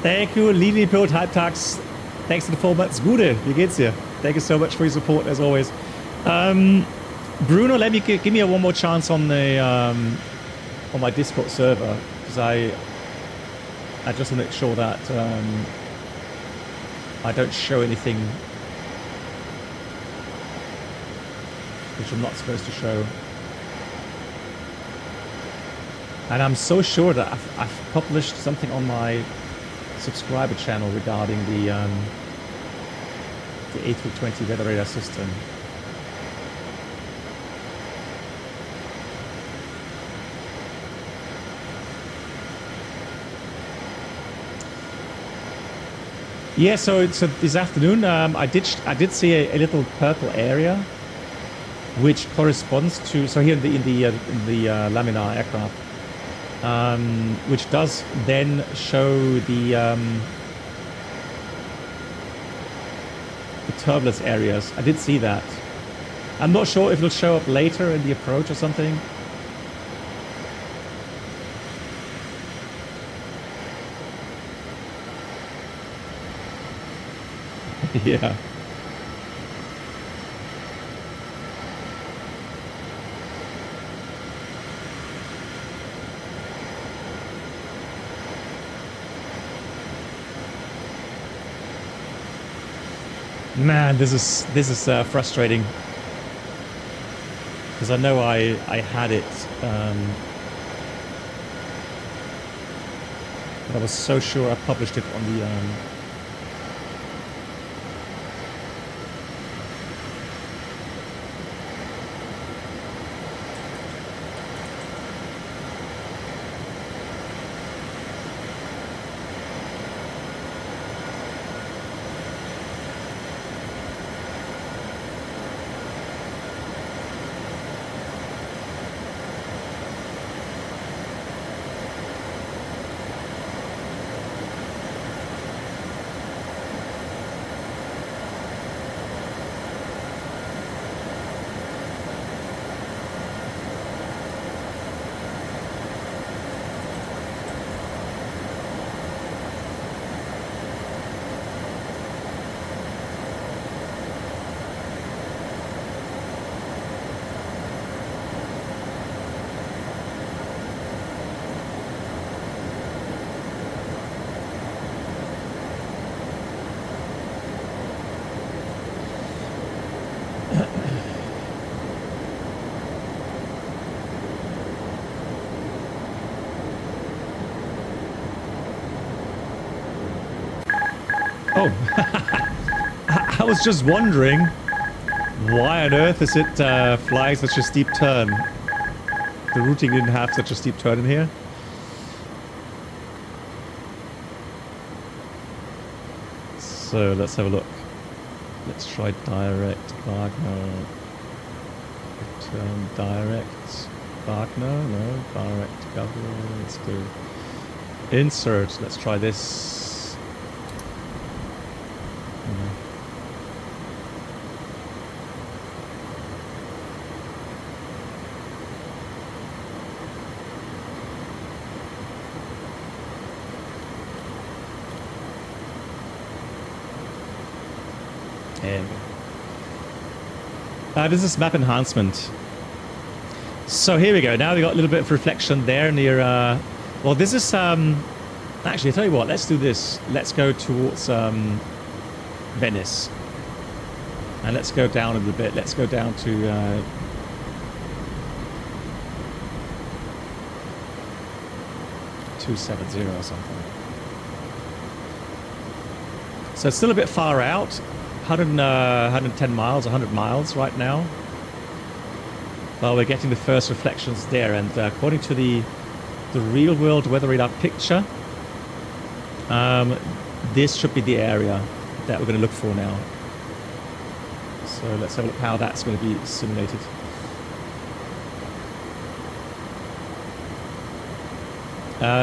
Thank you, Linienpilot Halbtags. Thanks for the 4 months. Gute, wie geht's dir? Thank you so much for your support as always. Bruno, let me give me one more chance on the on my Discord server, because I just want to make sure that I don't show anything which I'm not supposed to show. And I'm so sure that I've published something on my subscriber channel regarding the A320 weather radar system. Yeah, so this afternoon I did see a little purple area, which corresponds to, so here in the Lamina aircraft, which does then show the turbulence areas. I did see that. I'm not sure if it'll show up later in the approach or something. Yeah. Man, this is frustrating, because I know I had it, but I was so sure I published it on the Oh, I was just wondering why on earth is it flying such a steep turn? The routing didn't have such a steep turn in here. So let's have a look. Let's try direct Wagner. Return direct Wagner. No, direct governor. Let's do insert. Let's try this. This is map enhancement. So here we go. Now we got a little bit of reflection there near Well, this is actually, I tell you what, let's do this. Let's go towards Venice. And let's go down a little bit. Let's go down to 270 or something. So it's still a bit far out. 110 miles, 100 miles right now. Well, we're getting the first reflections there, and according to the real world weather radar picture, this should be the area that we're going to look for now. So let's have a look how that's going to be simulated.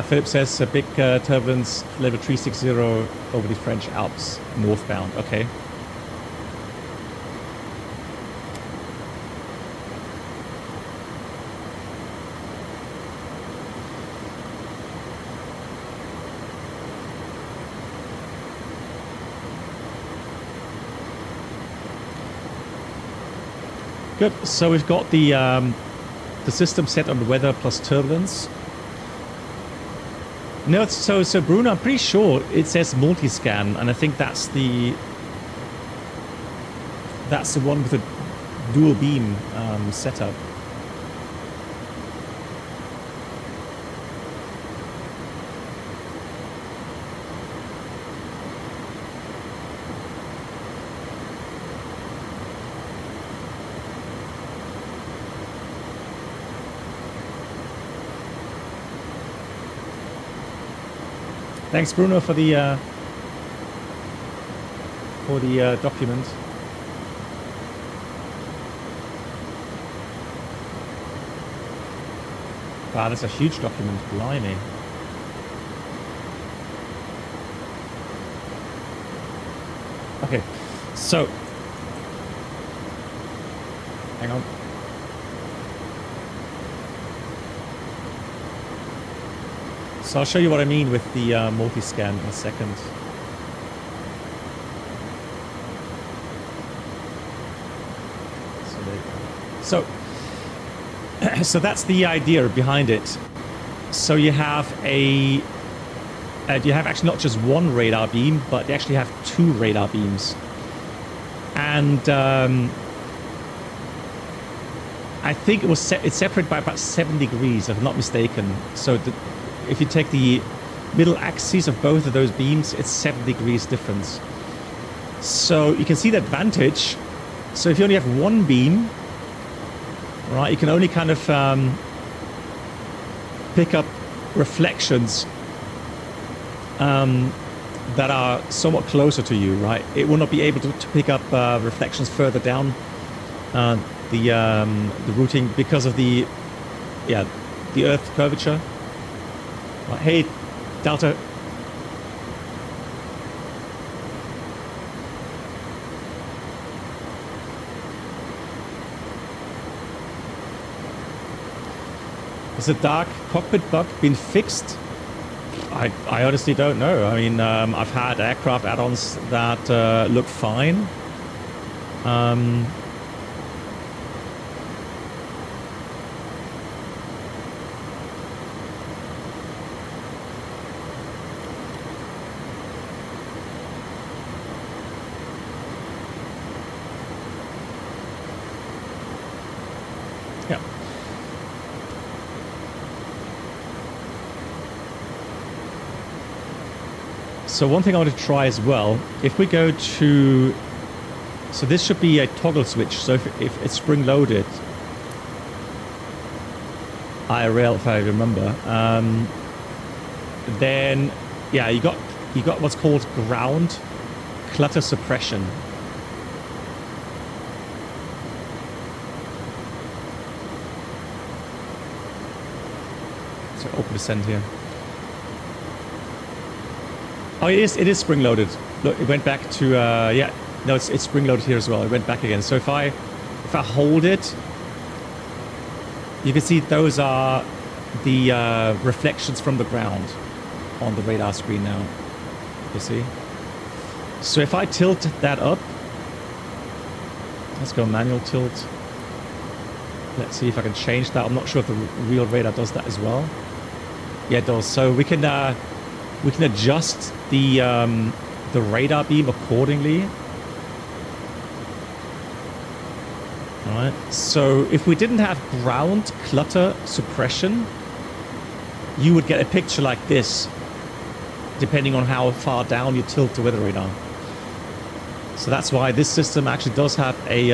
Philip says a big turbulence level 360 over the French Alps northbound. Okay. Good. So we've got the system set on the weather plus turbulence. No, so Bruno, I'm pretty sure it says multi-scan, and I think that's the one with the dual beam setup. Thanks, Bruno, for the document. Wow, that's a huge document. Blimey. Okay, so hang on. So I'll show you what I mean with the multi-scan in a second. So there you go. So that's the idea behind it. So you have you have actually not just one radar beam, but you actually have two radar beams. And I think it's separated by about 7 degrees, if I'm not mistaken. So if you take the middle axes of both of those beams, it's 7 degrees difference. So you can see the advantage. So if you only have one beam, right, you can only kind of pick up reflections that are somewhat closer to you, right? It will not be able to pick up reflections further down the routing because of the Earth curvature. Right, hey, Delta. Has the dark cockpit bug been fixed? I honestly don't know. I mean, I've had aircraft add-ons that look fine. Yeah. So one thing I want to try as well, if we go to, so this should be a toggle switch. So if it's spring loaded, IRL if I remember, then yeah, you got what's called ground clutter suppression. So open descent here. Oh, it is spring loaded. Look, it went back to yeah. No, it's spring loaded here as well. It went back again. So if I hold it, you can see those are the reflections from the ground on the radar screen now. You see. So if I tilt that up, let's go manual tilt. Let's see if I can change that. I'm not sure if the real radar does that as well. Yeah, it does. So we can adjust the radar beam accordingly. All right. So if we didn't have ground clutter suppression, you would get a picture like this, depending on how far down you tilt the weather radar. So that's why this system actually does have a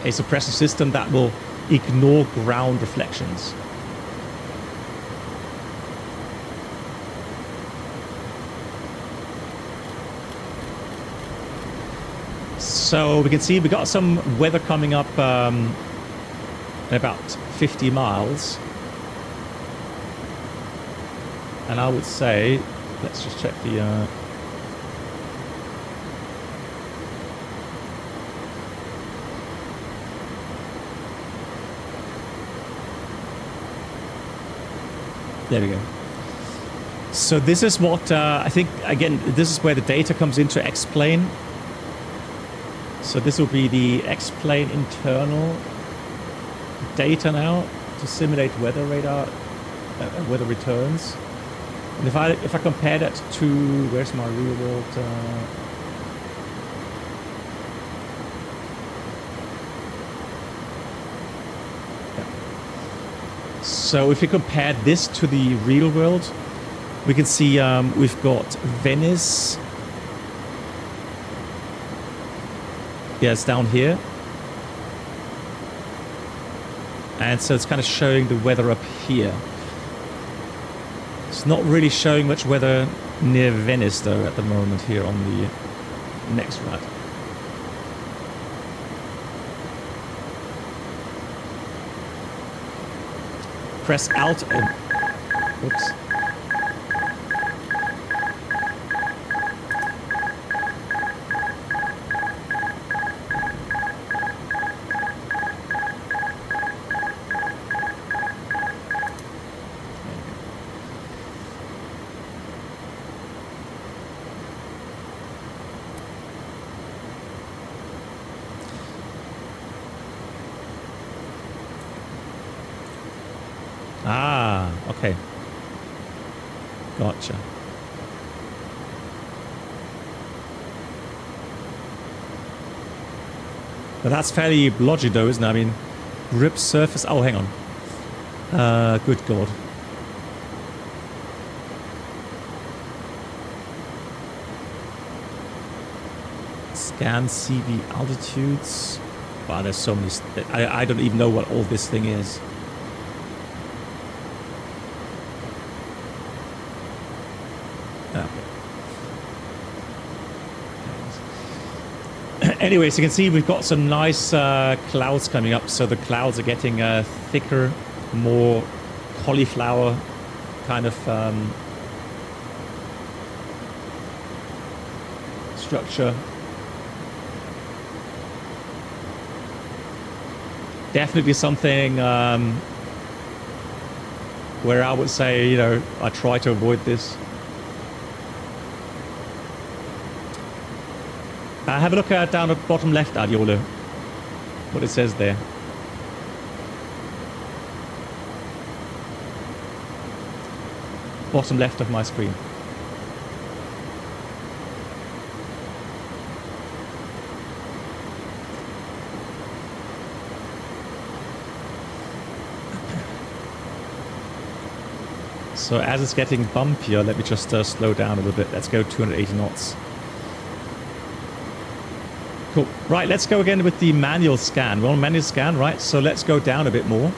suppressor system that will ignore ground reflections. So we can see we got some weather coming up in about 50 miles. And I would say, let's just check the... There we go. So this is what, I think, again, this is where the data comes into X-Plane. So this will be the X-Plane internal data now to simulate weather radar, weather returns. And if I compare that to, where's my real world? Yeah. So if you compare this to the real world, we can see we've got Venice. Yeah, it's down here. And so it's kind of showing the weather up here. It's not really showing much weather near Venice, though, at the moment here on the next route. Press Alt. Whoops. Ah, okay. Gotcha. But that's fairly blodgy though, isn't it? I mean, grip surface... Oh, hang on. Good God. Scan CV altitudes. Wow, there's so many... I don't even know what all this thing is. Anyways, you can see we've got some nice clouds coming up. So the clouds are getting thicker, more cauliflower kind of structure. Definitely something where I would say, you know, I try to avoid this. Have a look down at bottom left, Adiolo, what it says there. Bottom left of my screen. So as it's getting bumpier, let me just slow down a little bit. Let's go 280 knots. Cool. Right, let's go again with the manual scan. We're on manual scan, right? So let's go down a bit more.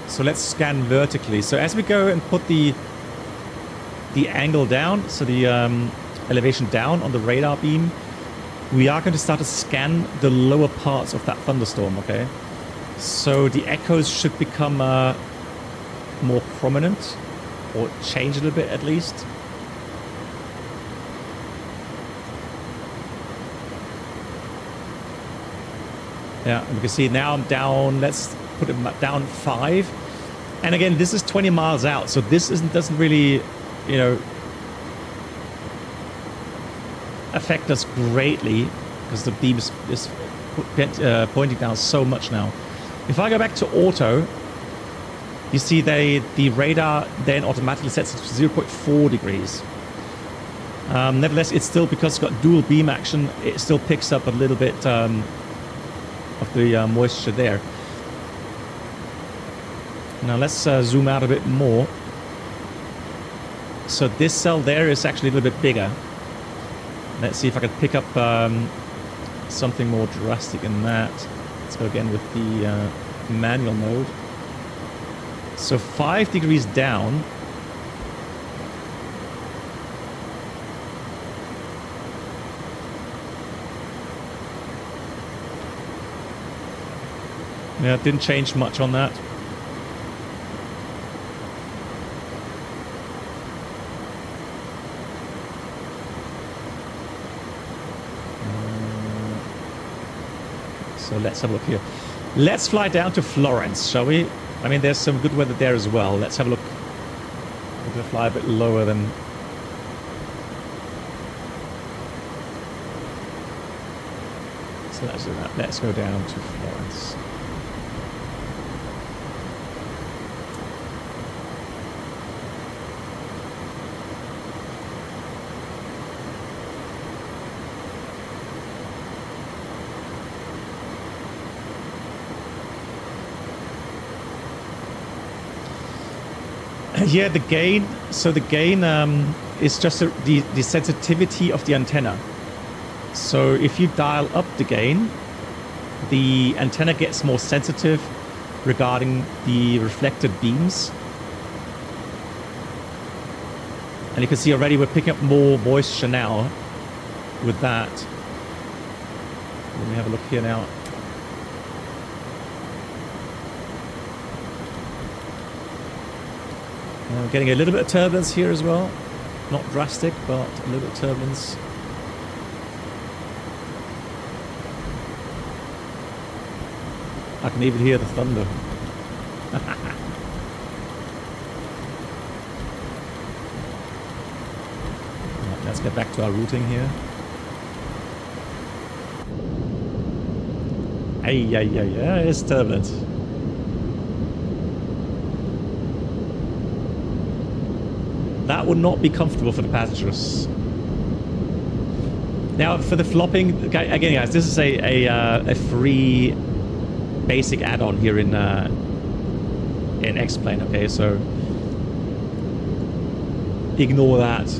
So let's scan vertically. So as we go and put the angle down, so the elevation down on the radar beam, we are going to start to scan the lower parts of that thunderstorm, okay? So the echoes should become more prominent, or change a little bit at least. Yeah, and we can see now I'm down, let's put it down 5. And again, this is 20 miles out, so this doesn't really, you know, affect us greatly because the beam is pointing down so much now. If I go back to auto, you see the radar then automatically sets it to 0.4 degrees. Nevertheless, it's still, because it's got dual beam action, it still picks up a little bit of the moisture there. Now let's zoom out a bit more. So this cell there is actually a little bit bigger. Let's see if I can pick up something more drastic in that. Let's go again with the manual mode. So 5 degrees down. Yeah, it didn't change much on that. So let's have a look here. Let's fly down to Florence, shall we? I mean, there's some good weather there as well. Let's have a look. We're going to fly a bit lower than... So let's do that. Let's go down to Florence. Yeah, the gain. So the gain is just the sensitivity of the antenna. So if you dial up the gain, the antenna gets more sensitive regarding the reflected beams. And you can see already we're picking up more moisture now with that. Let me have a look here now. We're getting a little bit of turbulence here as well. Not drastic, but a little bit of turbulence. I can even hear the thunder. Right, let's get back to our routing here. Hey, it's turbulent. That would not be comfortable for the passengers. Now, for the flopping, again, guys, this is a free basic add-on here in X-Plane. Okay, so ignore that.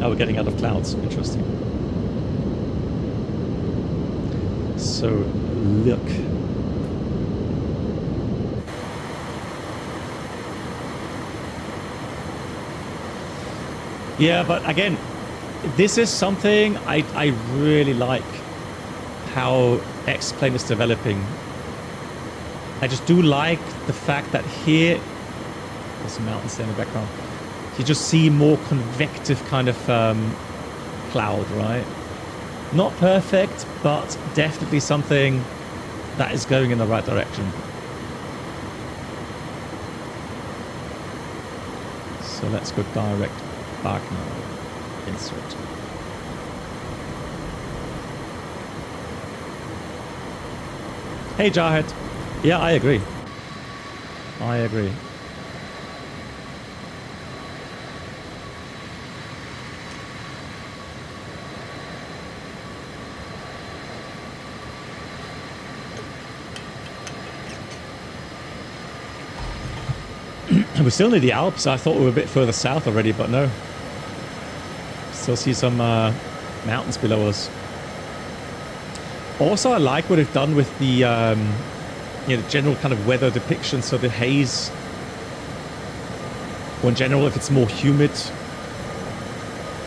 Oh, we're getting out of clouds. Interesting. So, look. Yeah, but again, this is something I really like how X-Plane is developing. I just do like the fact that here, there's some mountains there in the background. You just see more convective kind of cloud, right? Not perfect, but definitely something that is going in the right direction. So let's go direct back now. Insert. Hey, Jarhead. Yeah, I agree. I agree. We're still near the Alps. I thought we were a bit further south already, but no. Still see some mountains below us. Also, I like what they've done with the you know, general kind of weather depiction. So the haze, or in general, if it's more humid,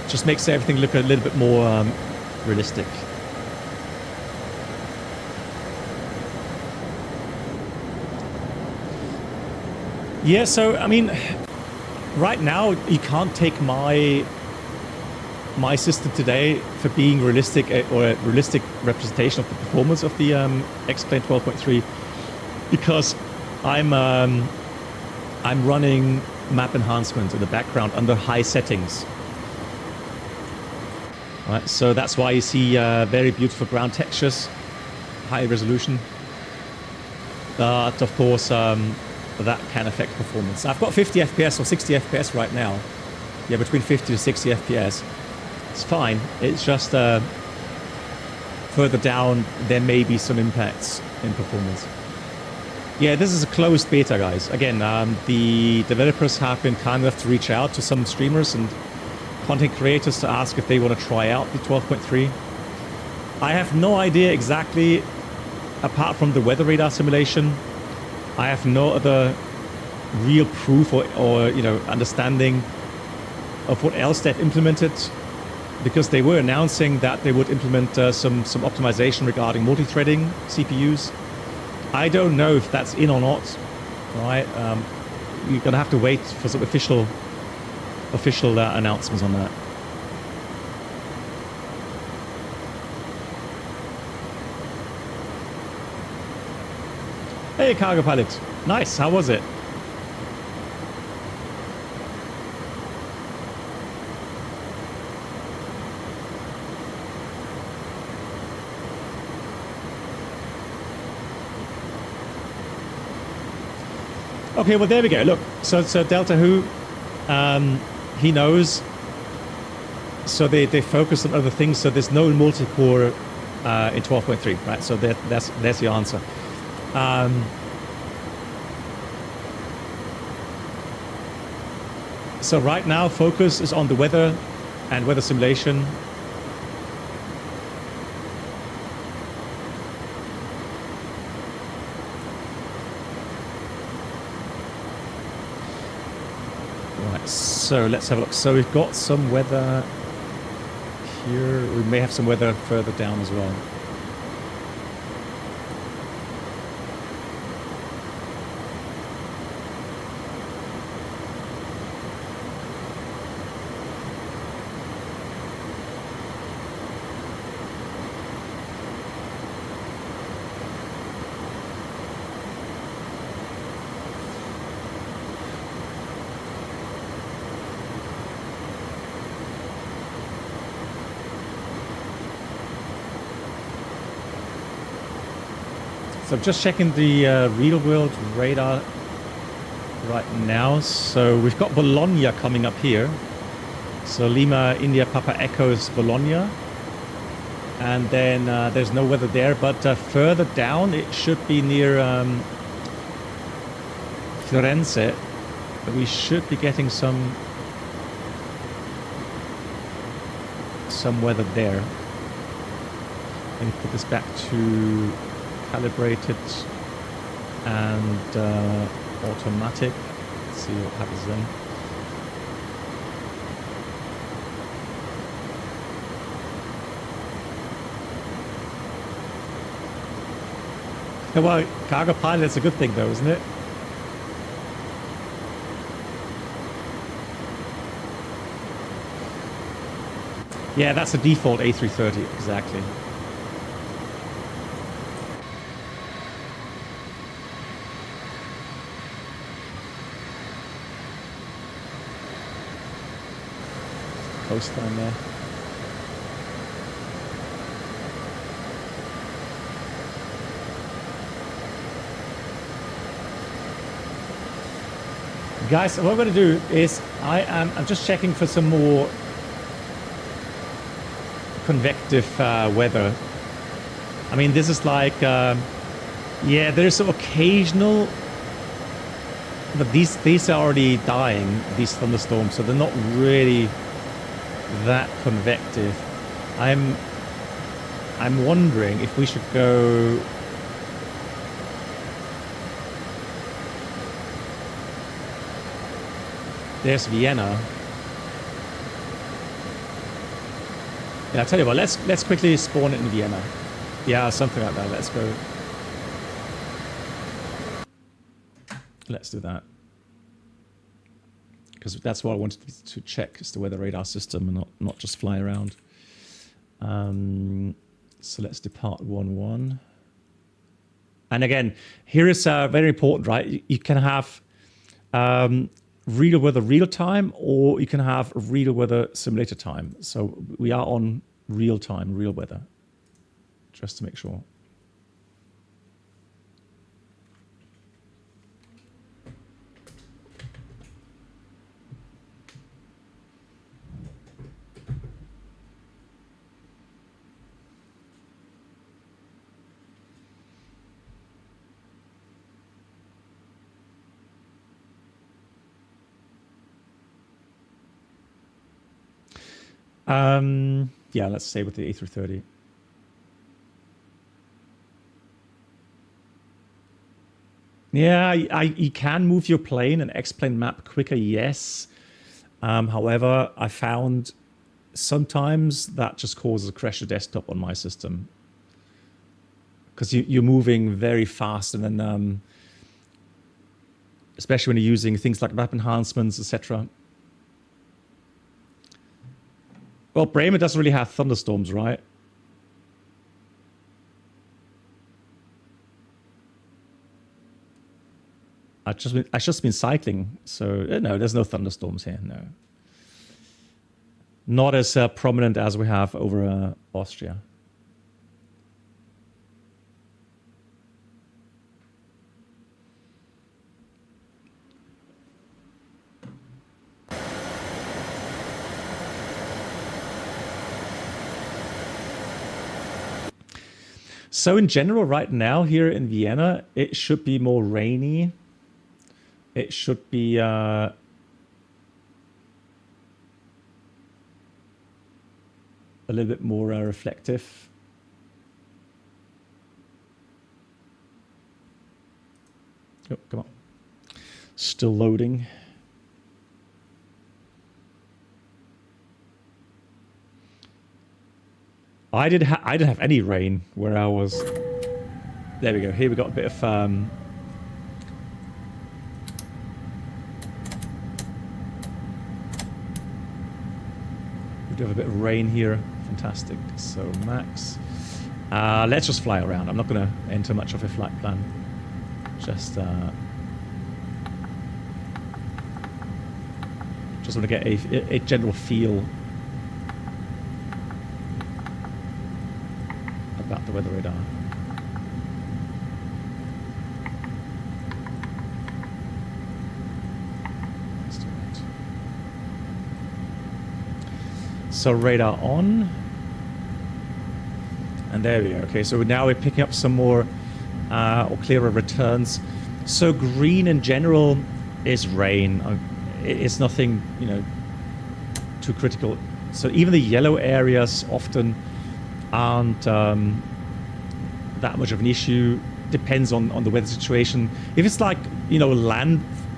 just makes everything look a little bit more realistic. Yeah, so I mean, right now you can't take my system today for being realistic or a realistic representation of the performance of the X-Plane 12.3, because I'm I'm running map enhancement in the background under high settings. Right, so that's why you see very beautiful ground textures, high resolution. But of course, that can affect performance. I've got 50 FPS or 60 FPS right now. Yeah, between 50 to 60 FPS. It's fine. It's just further down, there may be some impacts in performance. Yeah, this is a closed beta, guys. Again, the developers have been kind enough to reach out to some streamers and content creators to ask if they want to try out the 12.3. I have no idea exactly, apart from the weather radar simulation, I have no other real proof or you know, understanding of what else they've implemented, because they were announcing that they would implement some optimization regarding multi-threading CPUs. I don't know if that's in or not. Right? You're gonna have to wait for some official announcements on that. Hey, cargo pilot. Nice. How was it? Okay, well, there we go. Look, so Delta Who, he knows. So they focus on other things. So there's no multi-core in 12.3, right? So that's the answer. So right now, focus is on the weather and weather simulation. Right, so let's have a look. So we've got some weather here. We may have some weather further down as well. So I'm just checking the real world radar right now. So we've got Bologna coming up here. So Lima, India, Papa Echoes, Bologna. And then there's no weather there, but further down it should be near Firenze. We should be getting some weather there. Let me put this back to calibrated and automatic. Let's see what happens then. Well, cargo pilot is a good thing though, isn't it? Yeah, that's the default A330, exactly. Coastline there. Guys, what I'm going to do is I'm just checking for some more convective weather. I mean, this is like, yeah, there's some occasional, but these are already dying, these thunderstorms, so they're not really that convective. I'm wondering if we should go. There's Vienna. Yeah, I'll tell you what, let's quickly spawn it in Vienna. Yeah, something like that. Let's go. Let's do that. Because that's what I wanted to check, is the weather radar system and not just fly around. So let's depart 1-1. And again, here is very important, right? You can have Real weather real time, or you can have real weather simulator time. So we are on real time, real weather, just to make sure. Yeah, let's say with the A330. Yeah, you can move your plane and X-plane map quicker, yes. However, I found sometimes that just causes a crash of desktop on my system. Because you're moving very fast, and then especially when you're using things like map enhancements, etc. Well, Bremen doesn't really have thunderstorms, right? I've just been cycling, so no, there's no thunderstorms here. No, not as prominent as we have over Austria. So in general, right now here in Vienna, it should be more rainy. It should be a little bit more reflective. Oh, come on. Still loading. I didn't have any rain where I was. There we go. Here we got a bit of we do have a bit of rain here. Fantastic. So max. Let's just fly around. I'm not going to enter much of a flight plan. Just want to get a general feel about the weather radar. Let's do it. So radar on. And there we go. Okay, so now we're picking up some more or clearer returns. So green in general is rain. It's nothing, too critical. So even the yellow areas often aren't that much of an issue. Depends on the weather situation. If it's like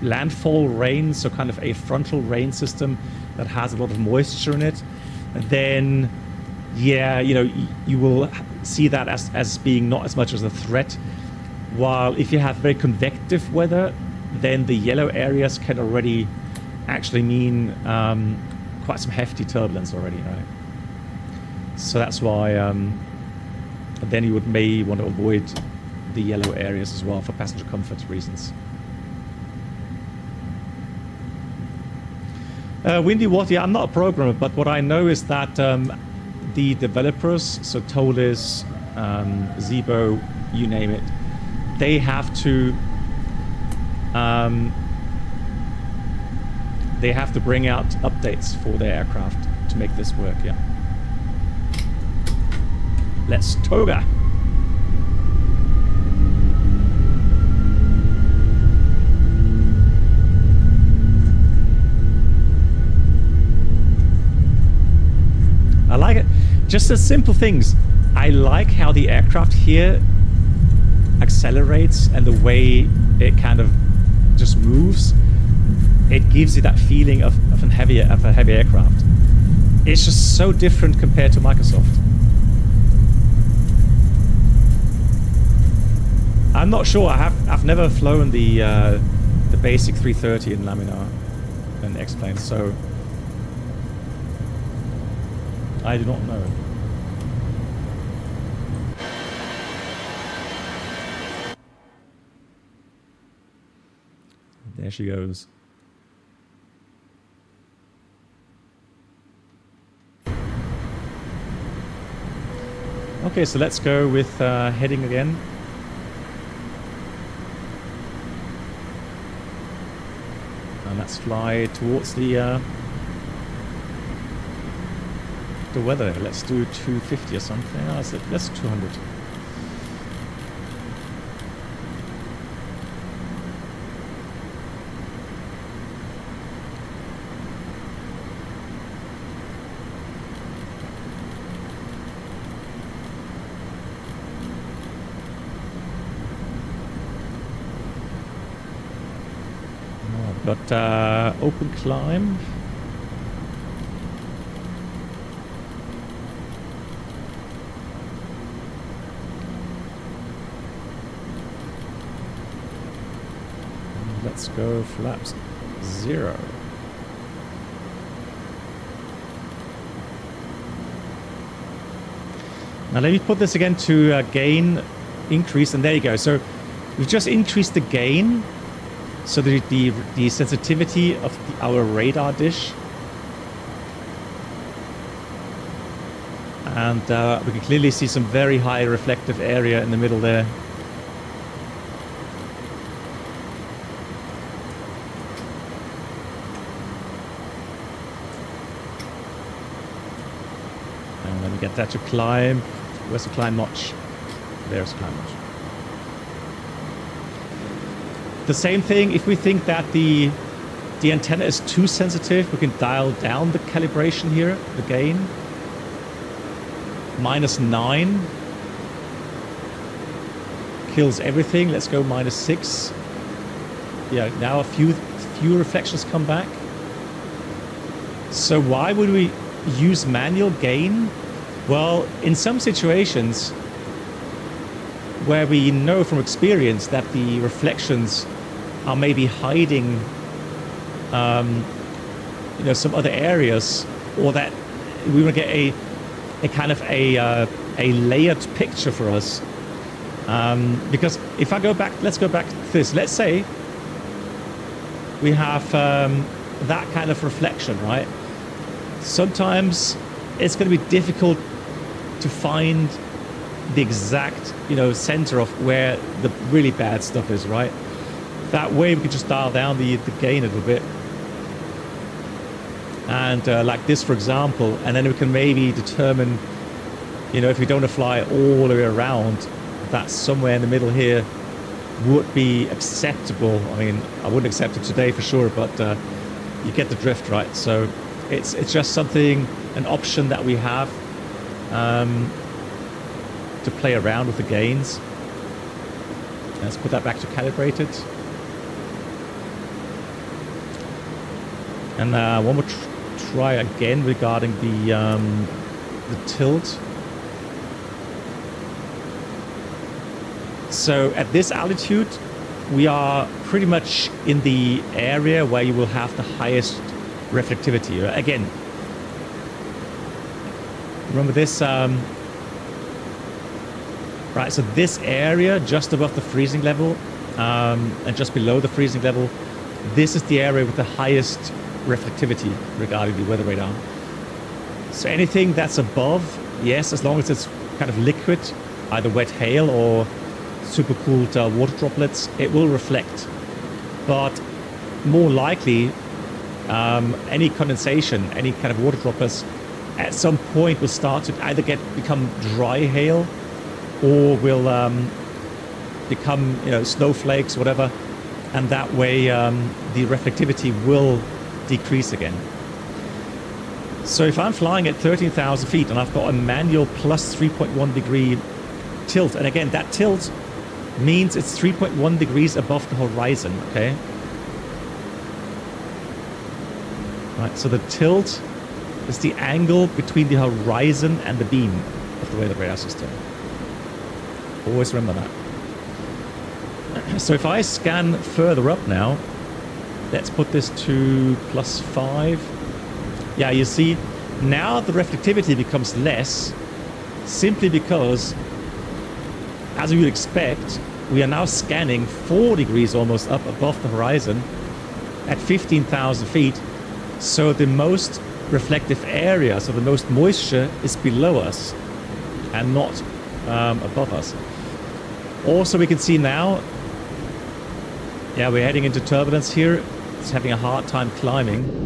landfall rain, so kind of a frontal rain system that has a lot of moisture in it, then yeah, you will see that as being not as much as a threat. While if you have very convective weather, then the yellow areas can already actually mean quite some hefty turbulence already, right? So that's why then you may want to avoid the yellow areas as well for passenger comfort reasons. Windy water, yeah, I'm not a programmer, but what I know is that the developers, so Tolis, Zibo, you name it, they have to bring out updates for their aircraft to make this work, yeah. Let's toga. I like it. Just the simple things. I like how the aircraft here accelerates and the way it kind of just moves. It gives you that feeling of a heavy aircraft. It's just so different compared to Microsoft. I'm not sure. I've never flown the basic 330 in Laminar and X-plane, so I do not know. There she goes. Okay, so let's go with heading again. And let's fly towards the weather. Let's do 250 or something. Oh, let's 200. Got open climb. And let's go flaps 0. Now let me put this again to gain increase, and there you go. So we've just increased the gain. So the sensitivity of our radar dish, and we can clearly see some very high reflective area in the middle there. And then we get that to climb. Where's the climb notch? There's the climb notch. The same thing, if we think that the antenna is too sensitive, we can dial down the calibration here, the gain. -9 kills everything. Let's go -6. Yeah, now a few reflections come back. So why would we use manual gain? Well, in some situations where we know from experience that the reflections are maybe hiding some other areas, or that we want to get a kind of a layered picture for us, because if I go back, let's go back to this. Let's say we have that kind of reflection, right? Sometimes it's going to be difficult to find the exact center of where the really bad stuff is, right? That way we can just dial down the gain a little bit, and like this for example, and then we can maybe determine, if we don't want to fly all the way around, that somewhere in the middle here would be acceptable. I mean, I wouldn't accept it today for sure, but you get the drift, right? So it's just something, an option that we have to play around with the gains. Let's put that back to calibrated. And one more try again regarding the tilt. So at this altitude, we are pretty much in the area where you will have the highest reflectivity. Again, remember this, right, so this area just above the freezing level and just below the freezing level, this is the area with the highest reflectivity regarding the weather radar. So anything that's above, yes, as long as it's kind of liquid, either wet hail or super cooled water droplets, it will reflect. But more likely, any condensation, any kind of water droplets, at some point will start to either become dry hail, or will become snowflakes, whatever, and that way the reflectivity will decrease again. So if I'm flying at 13,000 feet and I've got a manual plus 3.1 degree tilt, and again that tilt means it's 3.1 degrees above the horizon, okay? Right, so the tilt is the angle between the horizon and the beam of the weather radar system. Always remember that. So if I scan further up now, let's put this to +5. Yeah, you see, now the reflectivity becomes less, simply because, as you would expect, we are now scanning 4 degrees almost up above the horizon, at 15,000 feet. So the most reflective area, so the most moisture is below us and not above us. Also, we can see now, yeah, we're heading into turbulence here. It's having a hard time climbing.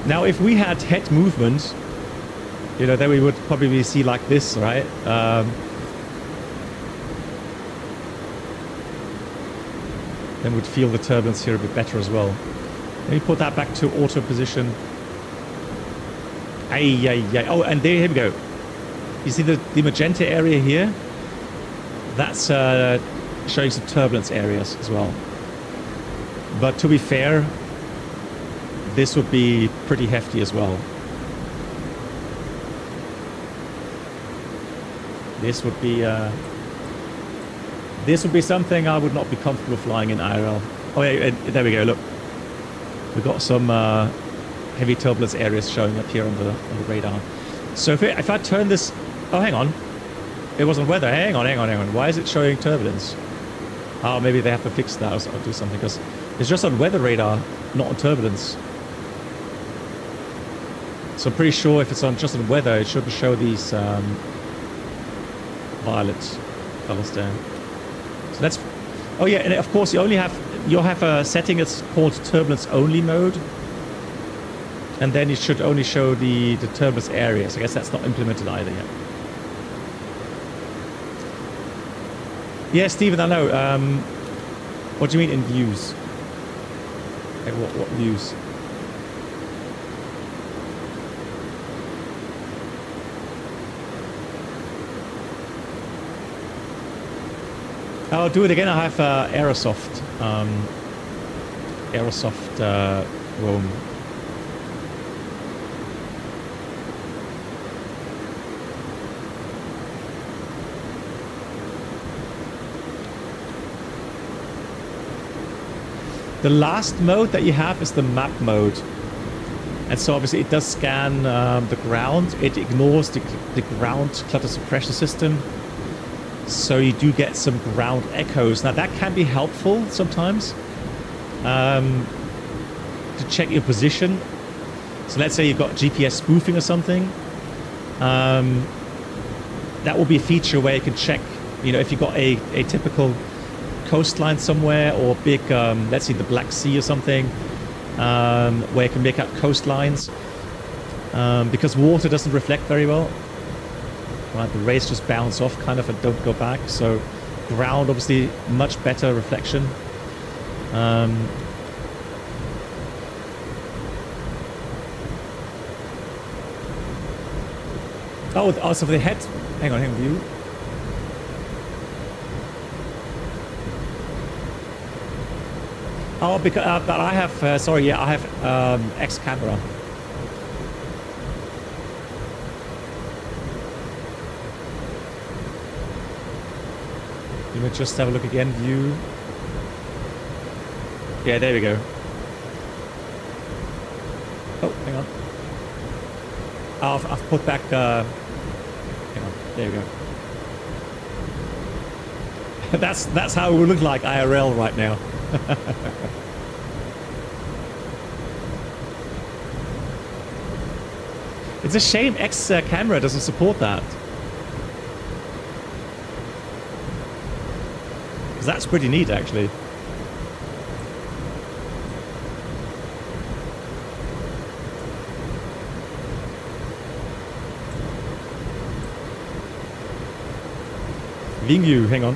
Now, if we had head movement, you know, then we would probably see like this, right? Then we'd feel the turbulence here a bit better as well. Let me put that back to auto position. Oh, and there, here we go. You see the magenta area here? That's showing some turbulence areas as well. But to be fair, this would be pretty hefty as well. This would be something I would not be comfortable flying in IRL. Oh yeah, there we go. Look, we've got some heavy turbulence areas showing up here on the radar. So if I turn this, oh hang on, it wasn't weather. Hang on. Why is it showing turbulence? Oh, maybe they have to fix that or do something, because it's just on weather radar, not on turbulence. So I'm pretty sure if it's on just on weather, it shouldn't show these violet colors there. So that's, oh yeah, and of course you'll have a setting that's called turbulence only mode, and then it should only show the turbulence areas. I guess that's not implemented either yet. Yeah, Stephen, I know. What do you mean in views? Like what views? I'll do it again. I have Aerosoft Roam. The last mode that you have is the map mode, and so obviously it does scan the ground. It ignores the ground clutter suppression system. So you do get some ground echoes. Now that can be helpful sometimes to check your position. So let's say you've got GPS spoofing or something. That will be a feature where you can check, you know, if you've got a typical coastline somewhere, or big, let's say the Black Sea or something, where you can make out coastlines, because water doesn't reflect very well. Right, the rays just bounce off kind of and don't go back. So ground, obviously, much better reflection. Oh, so for the head, hang on, view. Oh, because but I have, sorry, yeah, I have X camera. Let me just have a look again. View. Yeah, there we go. Oh, hang on. I've put back. Hang on. There we go. That's how it would look like IRL right now. It's a shame X camera doesn't support that. That's pretty neat, actually. View, hang on.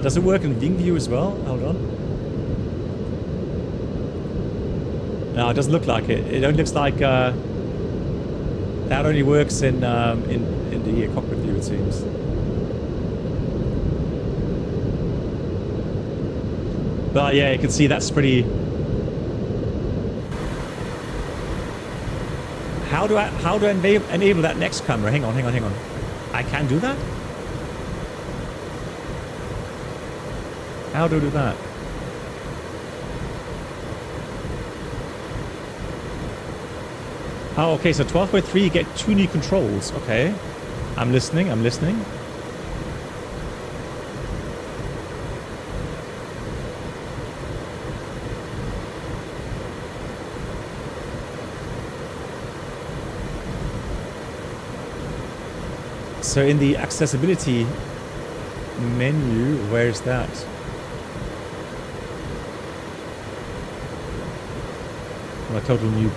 Does it work in view as well? Hold on. No, it doesn't look like it. It only looks like that only works in the cockpit view, it seems. But yeah, you can see that's pretty. How do I enable that next camera? Hang on. I can do that? How do I do that? Oh, okay, so 12.3 you get 2 new controls. Okay. I'm listening, I'm listening. So in the accessibility menu, where is that? I'm a total noob.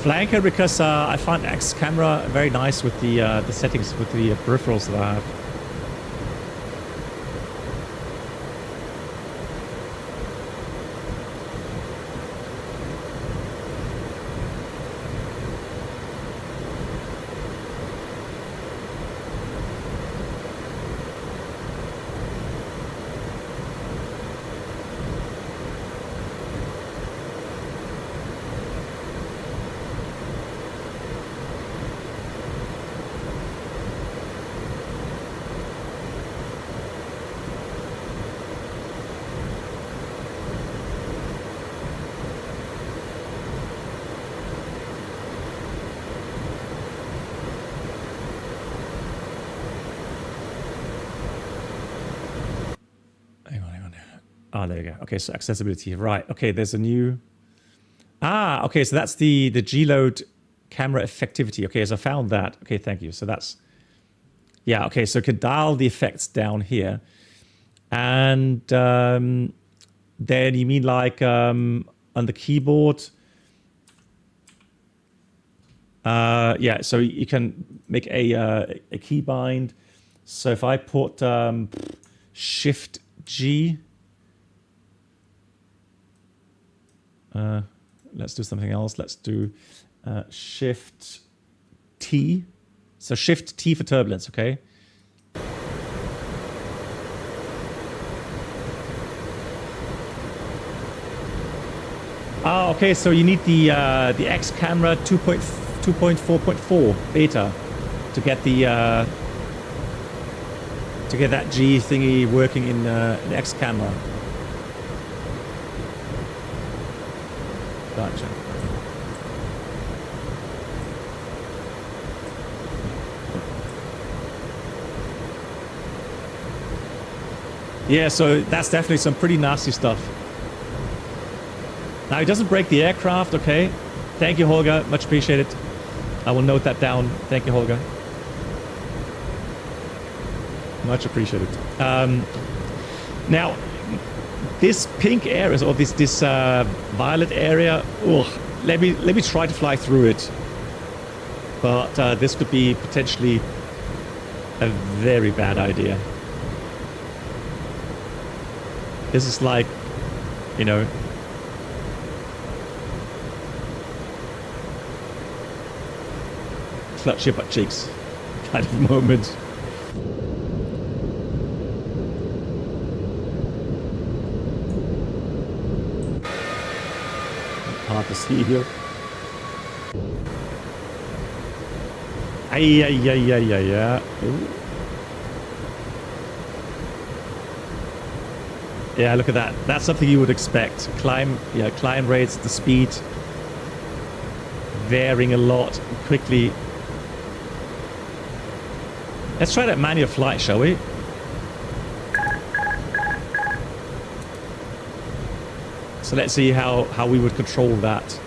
Flanker, because I find X camera very nice with the settings, with the peripherals that I have. Oh, there you go. Okay, so accessibility. Right. Okay, there's a new... Ah, okay, so that's the G-load camera effectivity. Okay, so I found that. Okay, thank you. So that's... Yeah, okay, so you can dial the effects down here. And then you mean like on the keyboard... yeah, so you can make a keybind. So if I put Shift-G... let's do something else. Let's do Shift T. So Shift T for turbulence, okay? Ah, okay. So you need the X camera 2.4.4 beta to get the that G thingy working in the X camera. Gotcha. Yeah, so that's definitely some pretty nasty stuff. Now, it doesn't break the aircraft, okay? Thank you, Holger. Much appreciated. I will note that down. Thank you, Holger. Much appreciated. Now, this pink area, or this violet area, ugh, let me try to fly through it. But this could be potentially a very bad idea. This is like, you know, clutch your butt cheeks kind of moment. Hard to see here. Ay, ay, ay, ay, ay, ay. Ooh. Yeah, look at that. That's something you would expect. Climb rates, the speed varying a lot quickly. Let's try that manual flight, shall we? So let's see how we would control that.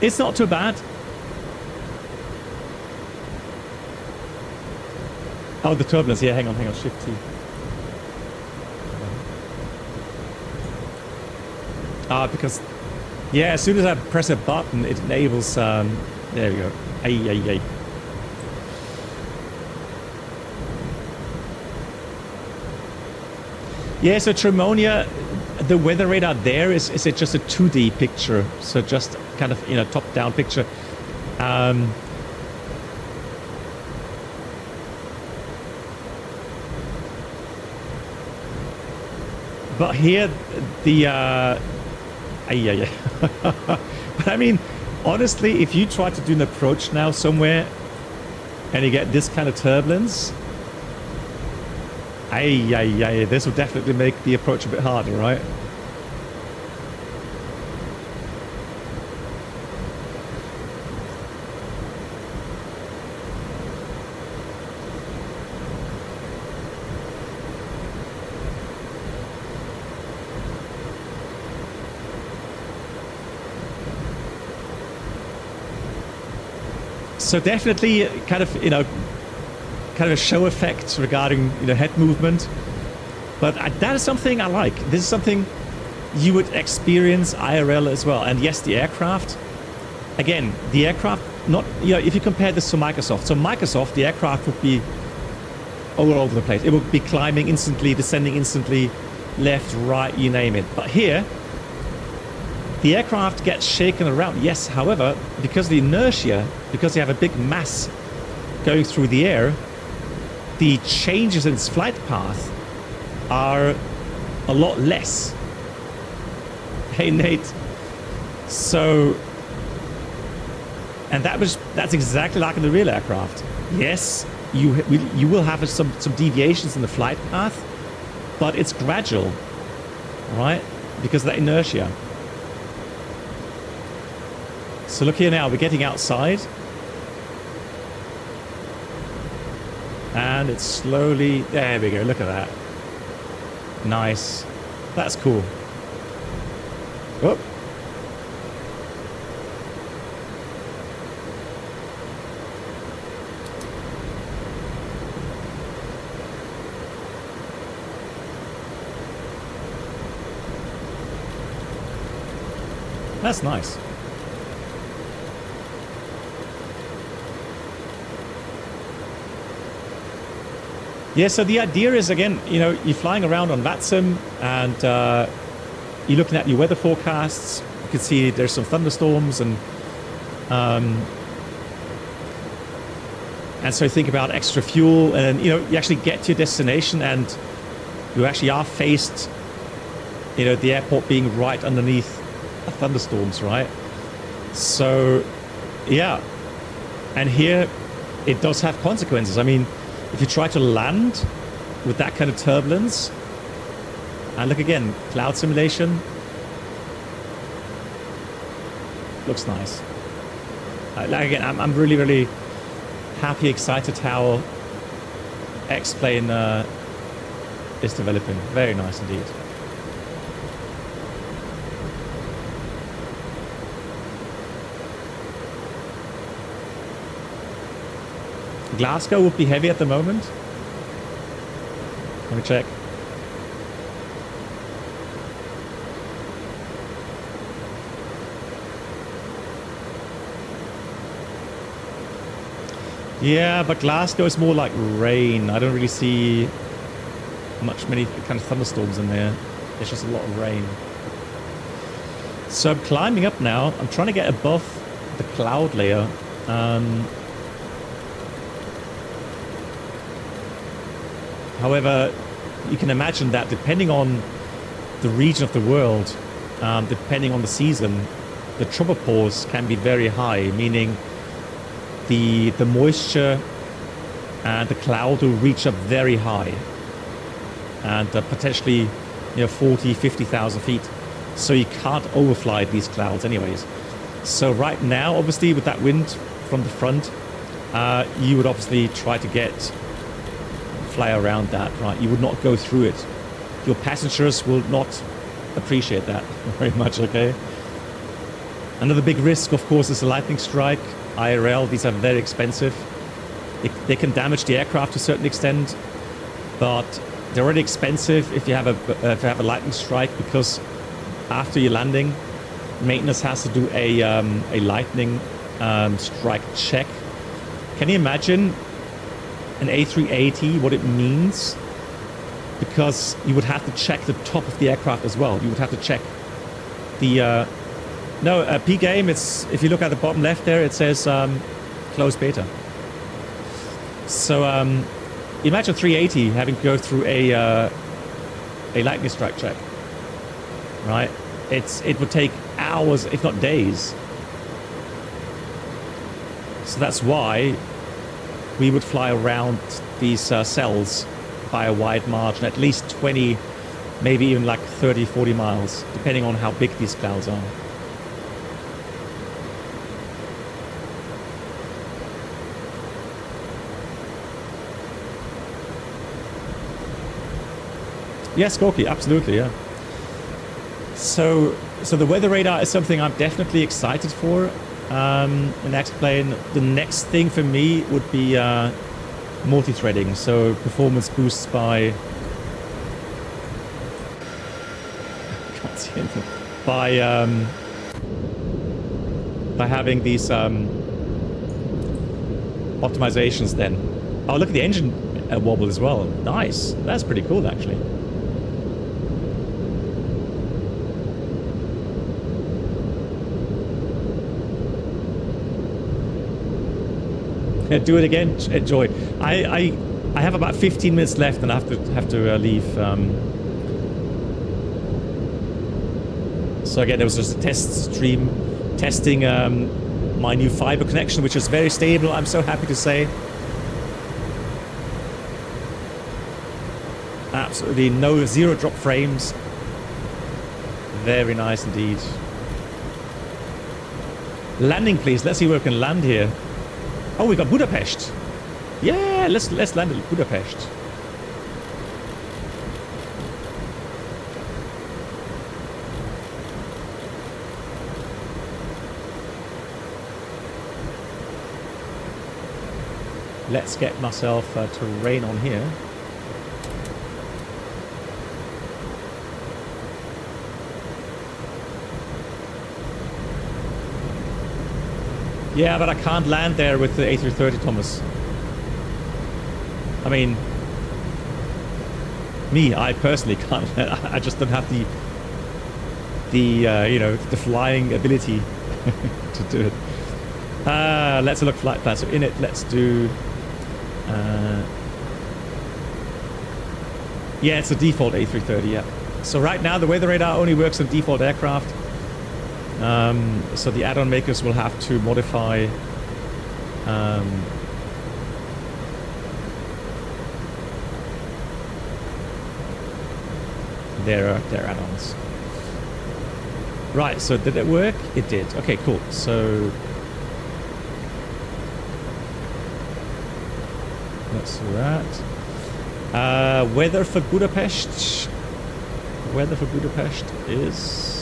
It's not too bad. Oh, the turbulence. Yeah, hang on. Shift T. Because... yeah, as soon as I press a button, it enables... there we go. Ay, ay, ay. Yeah, so Tremonia, the weather radar there, is it just a 2D picture? So just kind of, you know, top-down picture. But here, Yeah. But I mean, honestly, if you try to do an approach now somewhere and you get this kind of turbulence, this will definitely make the approach a bit harder, right? So definitely kind of, kind of a show effect regarding, head movement. But that is something I like. This is something you would experience IRL as well. And yes, the aircraft, again, the aircraft, not, if you compare this to Microsoft. So Microsoft, the aircraft would be all over the place. It would be climbing instantly, descending instantly, left, right, you name it. But here, the aircraft gets shaken around, yes, however, because of the inertia, because you have a big mass going through the air, the changes in its flight path are a lot less. Hey, Nate. So, and that's exactly like in the real aircraft. Yes, you will have some deviations in the flight path, but it's gradual, right? Because of that inertia. So look here now, we're getting outside. And it's slowly, there we go, look at that. Nice. That's cool. Oh. That's nice. Yeah, so the idea is, again, you're flying around on VATSIM and you're looking at your weather forecasts. You can see there's some thunderstorms and so think about extra fuel and, you actually get to your destination and you actually are faced, the airport being right underneath thunderstorms, right? So, yeah. And here it does have consequences. I mean, if you try to land with that kind of turbulence, and look again, cloud simulation, looks nice. Like again, I'm really, really happy, excited how X-Plane is developing. Very nice indeed. Glasgow would be heavy at the moment. Let me check. Yeah, but Glasgow is more like rain. I don't really see many kind of thunderstorms in there. It's just a lot of rain. So I'm climbing up now. I'm trying to get above the cloud layer. However, you can imagine that depending on the region of the world, depending on the season, the tropopause can be very high, meaning the moisture and the cloud will reach up very high and potentially 40, 50,000 feet. So you can't overfly these clouds anyways. So right now, obviously, with that wind from the front, you would obviously try to fly around that, right? You would not go through it. Your passengers will not appreciate that very much, okay? Another big risk, of course, is a lightning strike. IRL, these are very expensive. They can damage the aircraft to a certain extent, but they're already expensive if you have a lightning strike, because after your landing, maintenance has to do a lightning strike check. Can you imagine an A380, what it means? Because you would have to check the top of the aircraft as well. You would have to check the P game. It's, if you look at the bottom left there, it says closed beta. So imagine 380 having to go through a lightning strike check, right? it would take hours, if not days. So that's why we would fly around these cells by a wide margin, at least 20, maybe even like 30, 40 miles, depending on how big these clouds are. Yes, Gorky, absolutely, yeah. So the weather radar is something I'm definitely excited for. In X-Plane, the next thing for me would be multi-threading, so performance boosts by can't see anything, by having these optimizations. Then, oh, look at the engine wobble as well. Nice, that's pretty cool actually. Do it again, enjoy. I have about 15 minutes left, and I have to leave. So again, there was just a test stream testing my new fiber connection, which is very stable. I'm so happy to say. Absolutely no zero drop frames. Very nice indeed. Landing, please. Let's see where we can land here. Oh, we got Budapest. Yeah, let's land at Budapest. Let's get myself terrain on here. Yeah, but I can't land there with the A330, Thomas. I mean, I personally can't. I just don't have the you know, the flying ability to do it. Let's look flight plan. So in it, let's do. Yeah, it's a default A330. Yeah. So right now the weather radar only works on default aircraft. So the add-on makers will have to modify their add-ons. Right, so did it work? It did. Okay, cool. So let's do that. Weather for Budapest. Weather for Budapest is...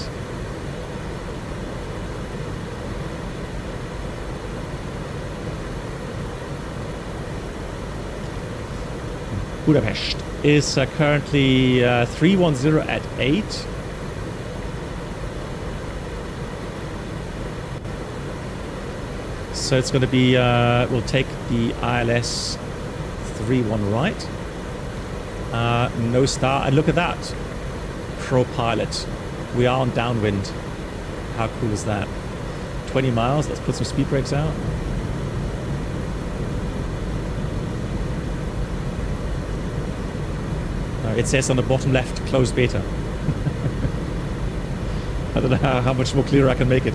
Budapest is currently 310 at 8. So it's going to be, we'll take the ILS 31 right. No star. And look at that. Pro pilot. We are on downwind. How cool is that? 20 miles. Let's put some speed brakes out. It says on the bottom left, closed beta. I don't know how much more clear I can make it.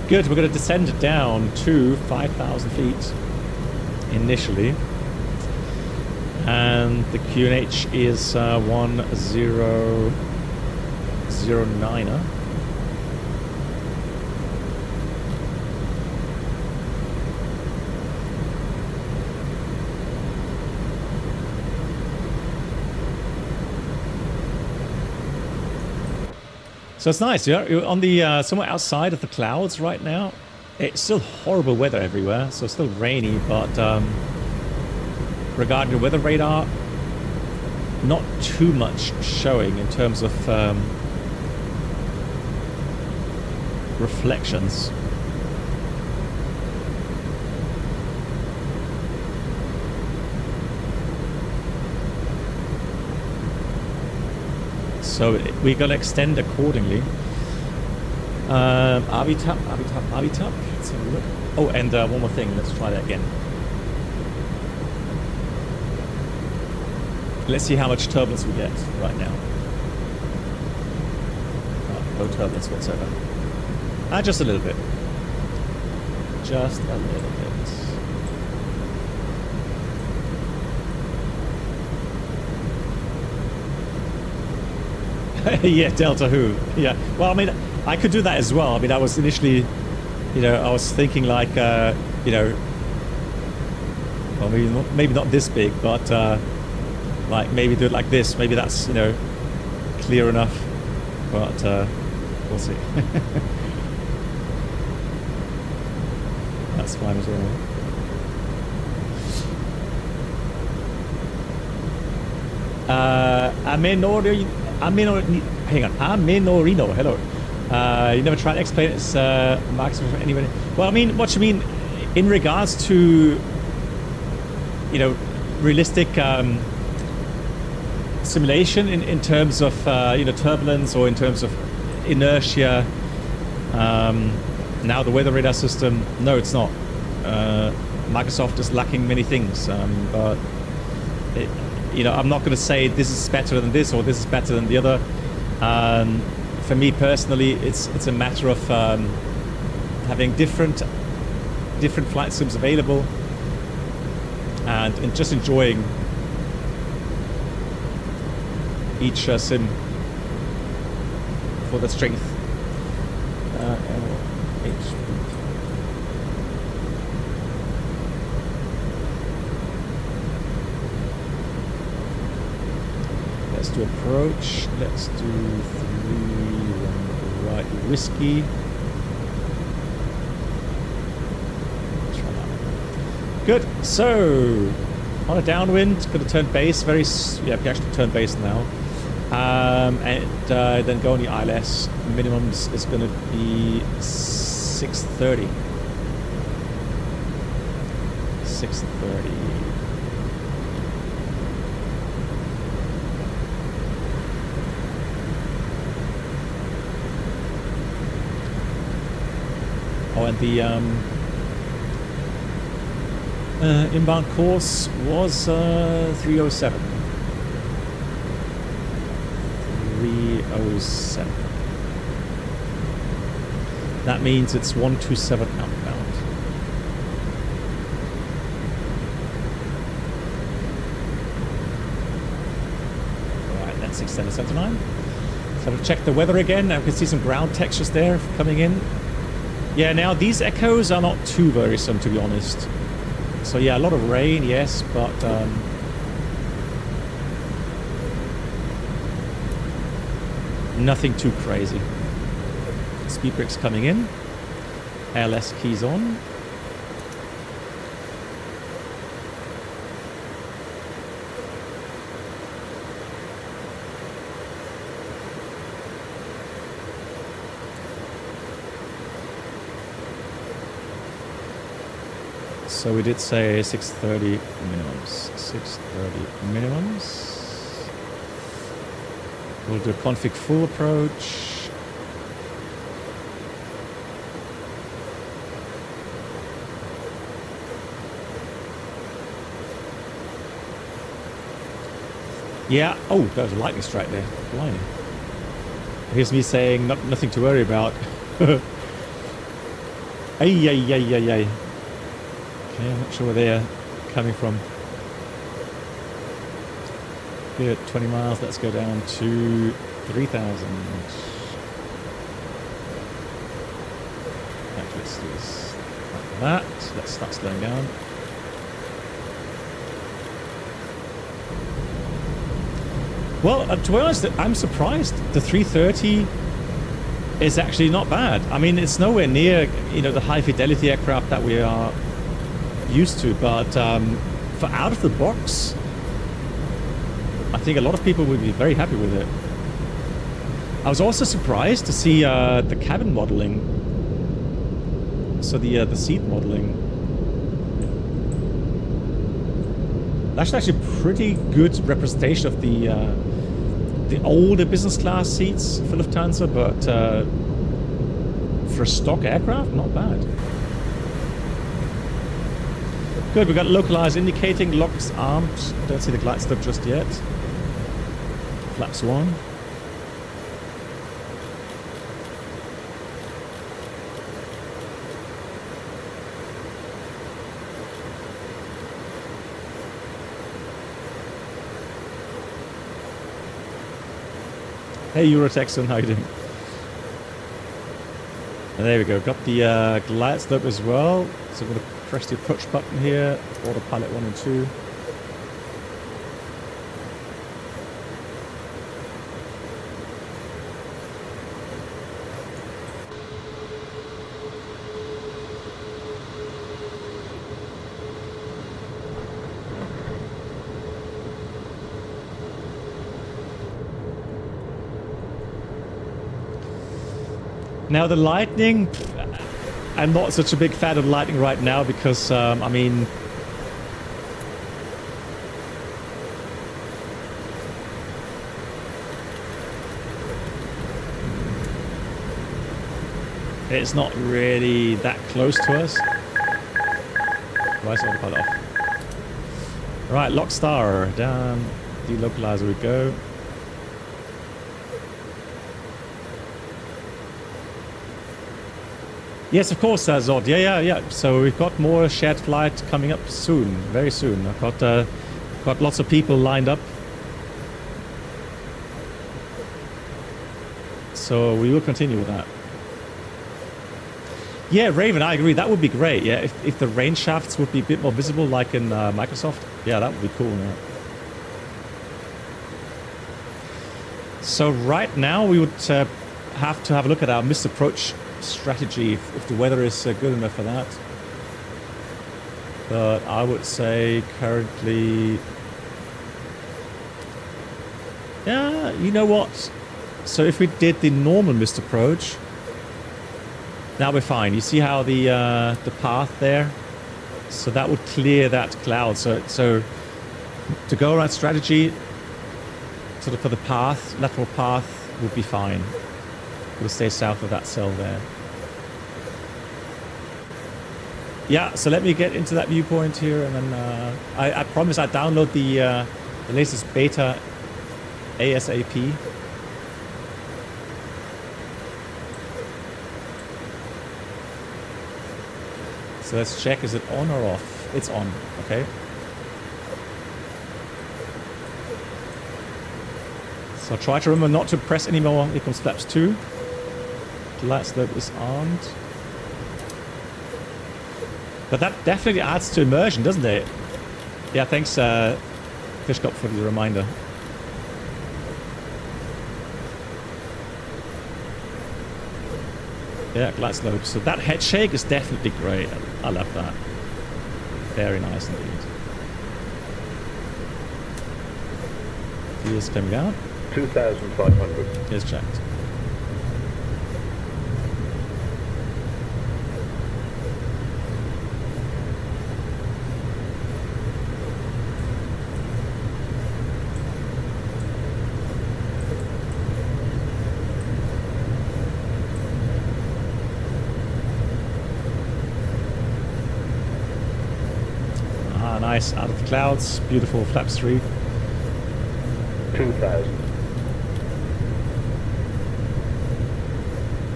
Good, we're going to descend down to 5,000 feet initially. And the QNH is 1009er. So it's nice. You're on the somewhere outside of the clouds right now. It's still horrible weather everywhere, so it's still rainy, but regarding the weather radar, not too much showing in terms of reflections. So we're going to extend accordingly. Avitap. Let's have a look. Oh, and one more thing. Let's try that again. Let's see how much turbulence we get right now. No turbulence whatsoever. Just a little bit. Just a little bit. Yeah, Delta Who. Yeah. Well, I mean, I could do that as well. I mean, I was initially, you know, I was thinking like, you know, well, maybe not this big, but like maybe do it like this. Maybe that's, you know, clear enough. But we'll see. That's fine as well. Aminorino, hello. You never tried to explain its maximum for anybody? Well, I mean, what you mean in regards to, you know, realistic simulation in terms of, you know, turbulence or in terms of inertia. Now the weather radar system, no, it's not. Microsoft is lacking many things, but it, you know, I'm not going to say this is better than this or this is better than the other. For me personally, it's a matter of having different flight sims available and just enjoying each sim for the strength. Let's do approach. Let's do 3 right whiskey. Try that. Good. So on a downwind, going to turn base. Yeah, we can actually turn base now. And then go on the ILS. Minimums is going to be 6:30. 6:30. Oh, and the inbound course was 307. 307. That means it's 127 outbound. Alright, that's 679. So we'll check the weather again. Now we can see some ground textures there coming in. Yeah, now these echoes are not too worrisome, to be honest. So yeah, a lot of rain, yes, but nothing too crazy. Speed brakes coming in. ALS keys on. So we did say 6:30 minimums. 6:30 minimums. We'll do a config full approach. Yeah. Oh, that was a lightning strike there. Blimey. Here's me saying nothing to worry about. Ay, ay, ay, ay, ay. Okay, I'm not sure where they're coming from. Good, 20 miles. Let's go down to 3,000. Actually, let's do this like that. Let's start slowing down. Well, to be honest, I'm surprised. The 330 is actually not bad. I mean, it's nowhere near, you know, the high fidelity aircraft that we are used to, but for out of the box, I think a lot of people would be very happy with it. I was also surprised to see the cabin modeling, so the seat modeling. That's actually a pretty good representation of the the older business class seats for Lufthansa, but for a stock aircraft, not bad. Good, we got localized indicating, locks armed. Don't see the glide slope just yet. Flaps 1. Hey Eurotexan, how you doing? And there we go, got the glide slope as well. So I'm going to press the approach button here, autopilot 1 and 2. Now the lightning, I'm not such a big fan of lightning right now because, I mean, it's not really that close to us. Why is autopilot off? Right, lock star down, delocalizer we go. Yes, of course, Zod. Yeah. So we've got more shared flight coming up soon, very soon. I've got lots of people lined up. So we will continue with that. Yeah, Raven, I agree. That would be great. Yeah, if the range shafts would be a bit more visible, like in Microsoft. Yeah, that would be cool. Yeah. So right now we would have to have a look at our missed approach strategy if the weather is good enough for that. But I would say currently, yeah, you know what? So if we did the normal missed approach, now we're fine. You see how the path there? So that would clear that cloud. So to go around strategy, sort of for the path, lateral path would be fine. We'll stay south of that cell there. Yeah, so let me get into that viewpoint here, and then I promise I download the latest beta ASAP. So let's check, is it on or off? It's on, okay. So try to remember not to press any more. Here comes flaps 2. The light slope is armed. But that definitely adds to immersion, doesn't it? Yeah, thanks Fishcop for the reminder. Yeah, glide slope. So that head shake is definitely great. I love that. Very nice indeed. Here's coming out. 2,500. Here's checked. Nice, out of the clouds, beautiful flaps 3. 2,000.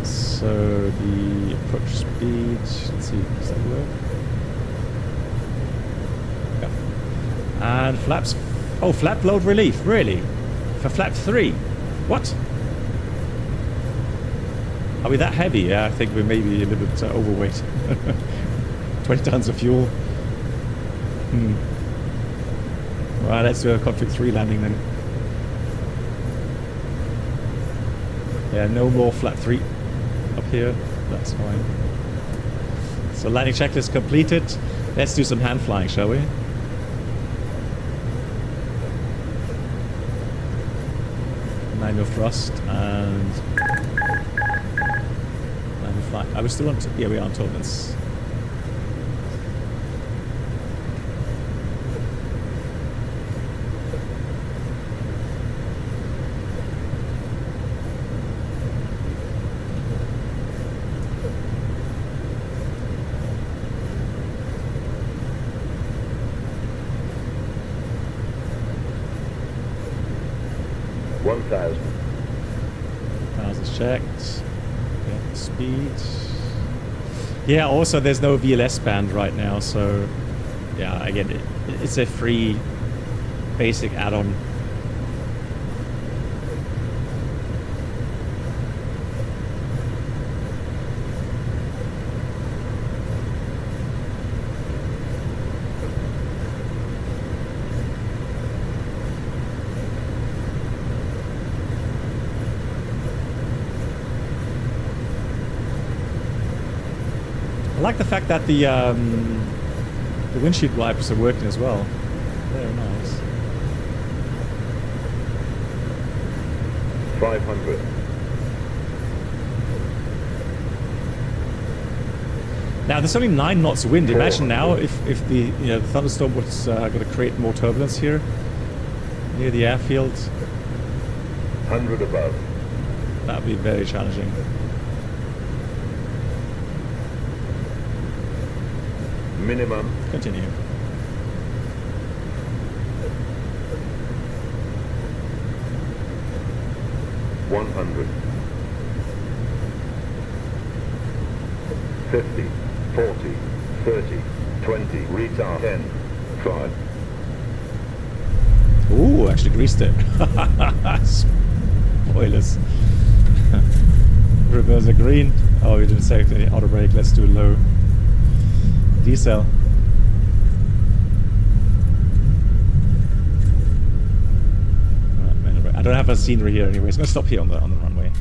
So the approach speed, let's see, does that work? Yeah. And flaps, oh, flap load relief, really? For flap 3? What? Are we that heavy? Yeah, I think we're maybe a little bit overweight. 20 tons of fuel. Right, let's do a config 3 landing then. Yeah, no more flap 3 up here. That's fine. So landing checklist completed. Let's do some hand flying, shall we? Manual thrust and manual flight. Are we still on? Yeah, we are on turbulence. 1,000. 1,000 checked. Yeah, speed. Yeah, also there's no VLS band right now, so yeah, again, it's a free basic add-on. I like the fact that the windshield wipers are working as well. Very nice. 500. Now there's only 9 knots of wind. Imagine now if the the thunderstorm was going to create more turbulence here near the airfield. 100 above. That would be very challenging. Minimum. Continue. $100. 50, 40, 30, 20, retard 10, 5. Ooh, actually greased it. Spoilers. Reverse a green. Oh, we didn't select any auto brake. Let's do low. Decel. I don't have a scenery here anyway. So I'm gonna stop here on the runway.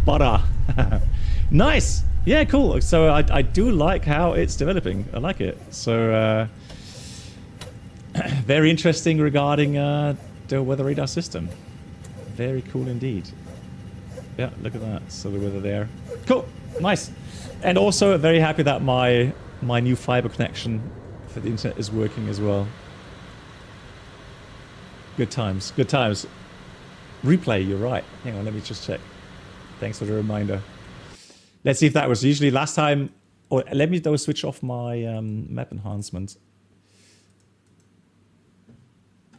Butter. Nice. Yeah, cool. So I do like how it's developing. I like it. So very interesting regarding the weather radar system. Very cool indeed. Yeah, look at that. So the weather there. Cool. Nice. And also very happy that my new fiber connection for the internet is working as well. Good times. Good times. Replay, you're right. Hang on, let me just check. Thanks for the reminder. Let's see if that was usually last time. Or let me though switch off my map enhancement.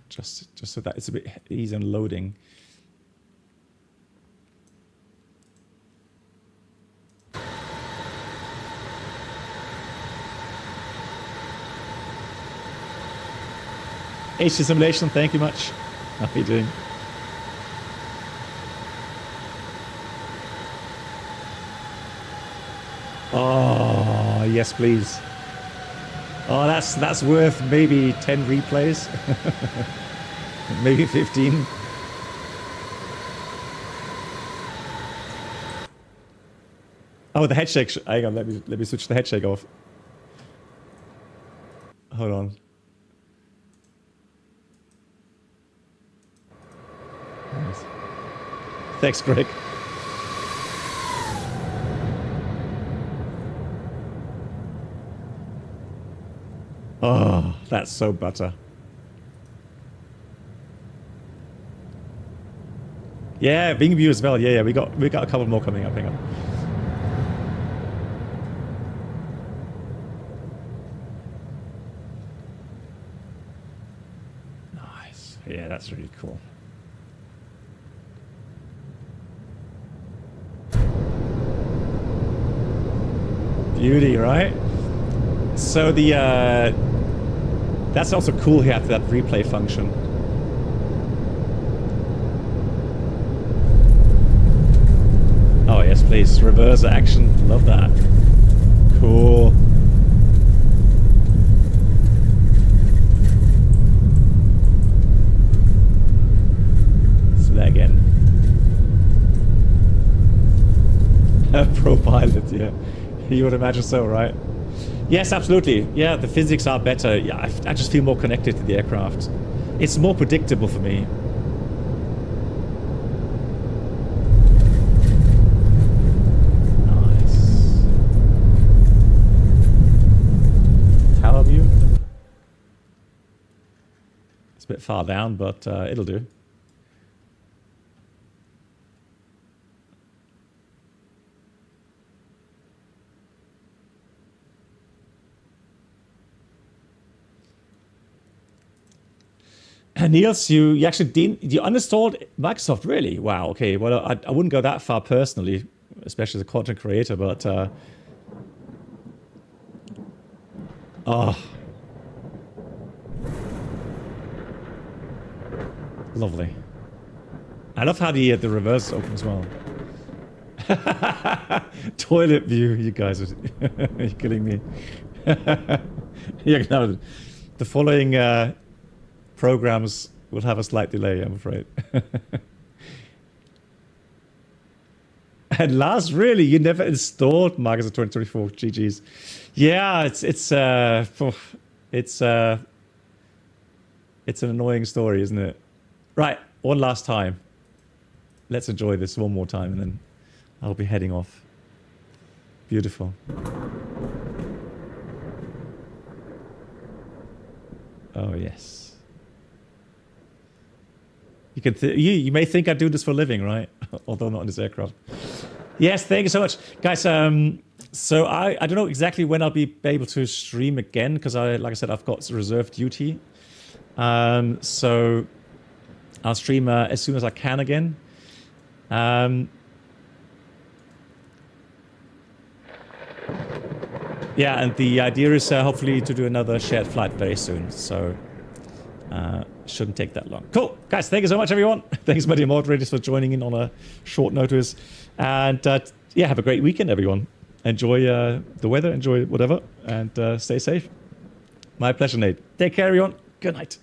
Just so that it's a bit easy on loading. HD Simulation, thank you much. How are you doing? Oh, yes, please. Oh, that's worth maybe 10 replays. Maybe 15. Oh, the head shake. Hang on, let me switch the head shake off. Hold on. Nice. Thanks, Greg. Oh, that's so butter. Yeah, Wing View as well. Yeah, we got a couple more coming up. Hang on. Nice. Yeah, that's really cool. Beauty, right? So the that's also cool here, that replay function. Oh yes, please. Reverse action. Love that. Cool. So that again. Pro pilot, yeah. You would imagine so, right? Yes, absolutely. Yeah, the physics are better. Yeah, I just feel more connected to the aircraft. It's more predictable for me. Nice. Tower view. It's a bit far down, but it'll do. Niels, you actually didn't, you uninstalled Microsoft, really? Wow, okay. Well, I wouldn't go that far personally, especially as a content creator, but oh, lovely. I love how the reverse open as well. Toilet view, you guys are you're killing me. Yeah, no, the following programs will have a slight delay, I'm afraid. And last, really, you never installed Marcus of 2024. GG's. Yeah, it's an annoying story, isn't it? Right, one last time. Let's enjoy this one more time, and then I'll be heading off. Beautiful. Oh yes. You can you may think I do this for a living, right? Although not in this aircraft. Yes, thank you so much, guys. So I don't know exactly when I'll be able to stream again because like I said, I've got reserve duty. So I'll stream as soon as I can again. Yeah, and the idea is hopefully to do another shared flight very soon. So shouldn't take that long. Cool, guys. Thank you so much, everyone. Thanks, my dear moderators, for joining in on a short notice. And yeah, have a great weekend, everyone. Enjoy the weather, enjoy whatever, and stay safe. My pleasure, Nate. Take care, everyone. Good night.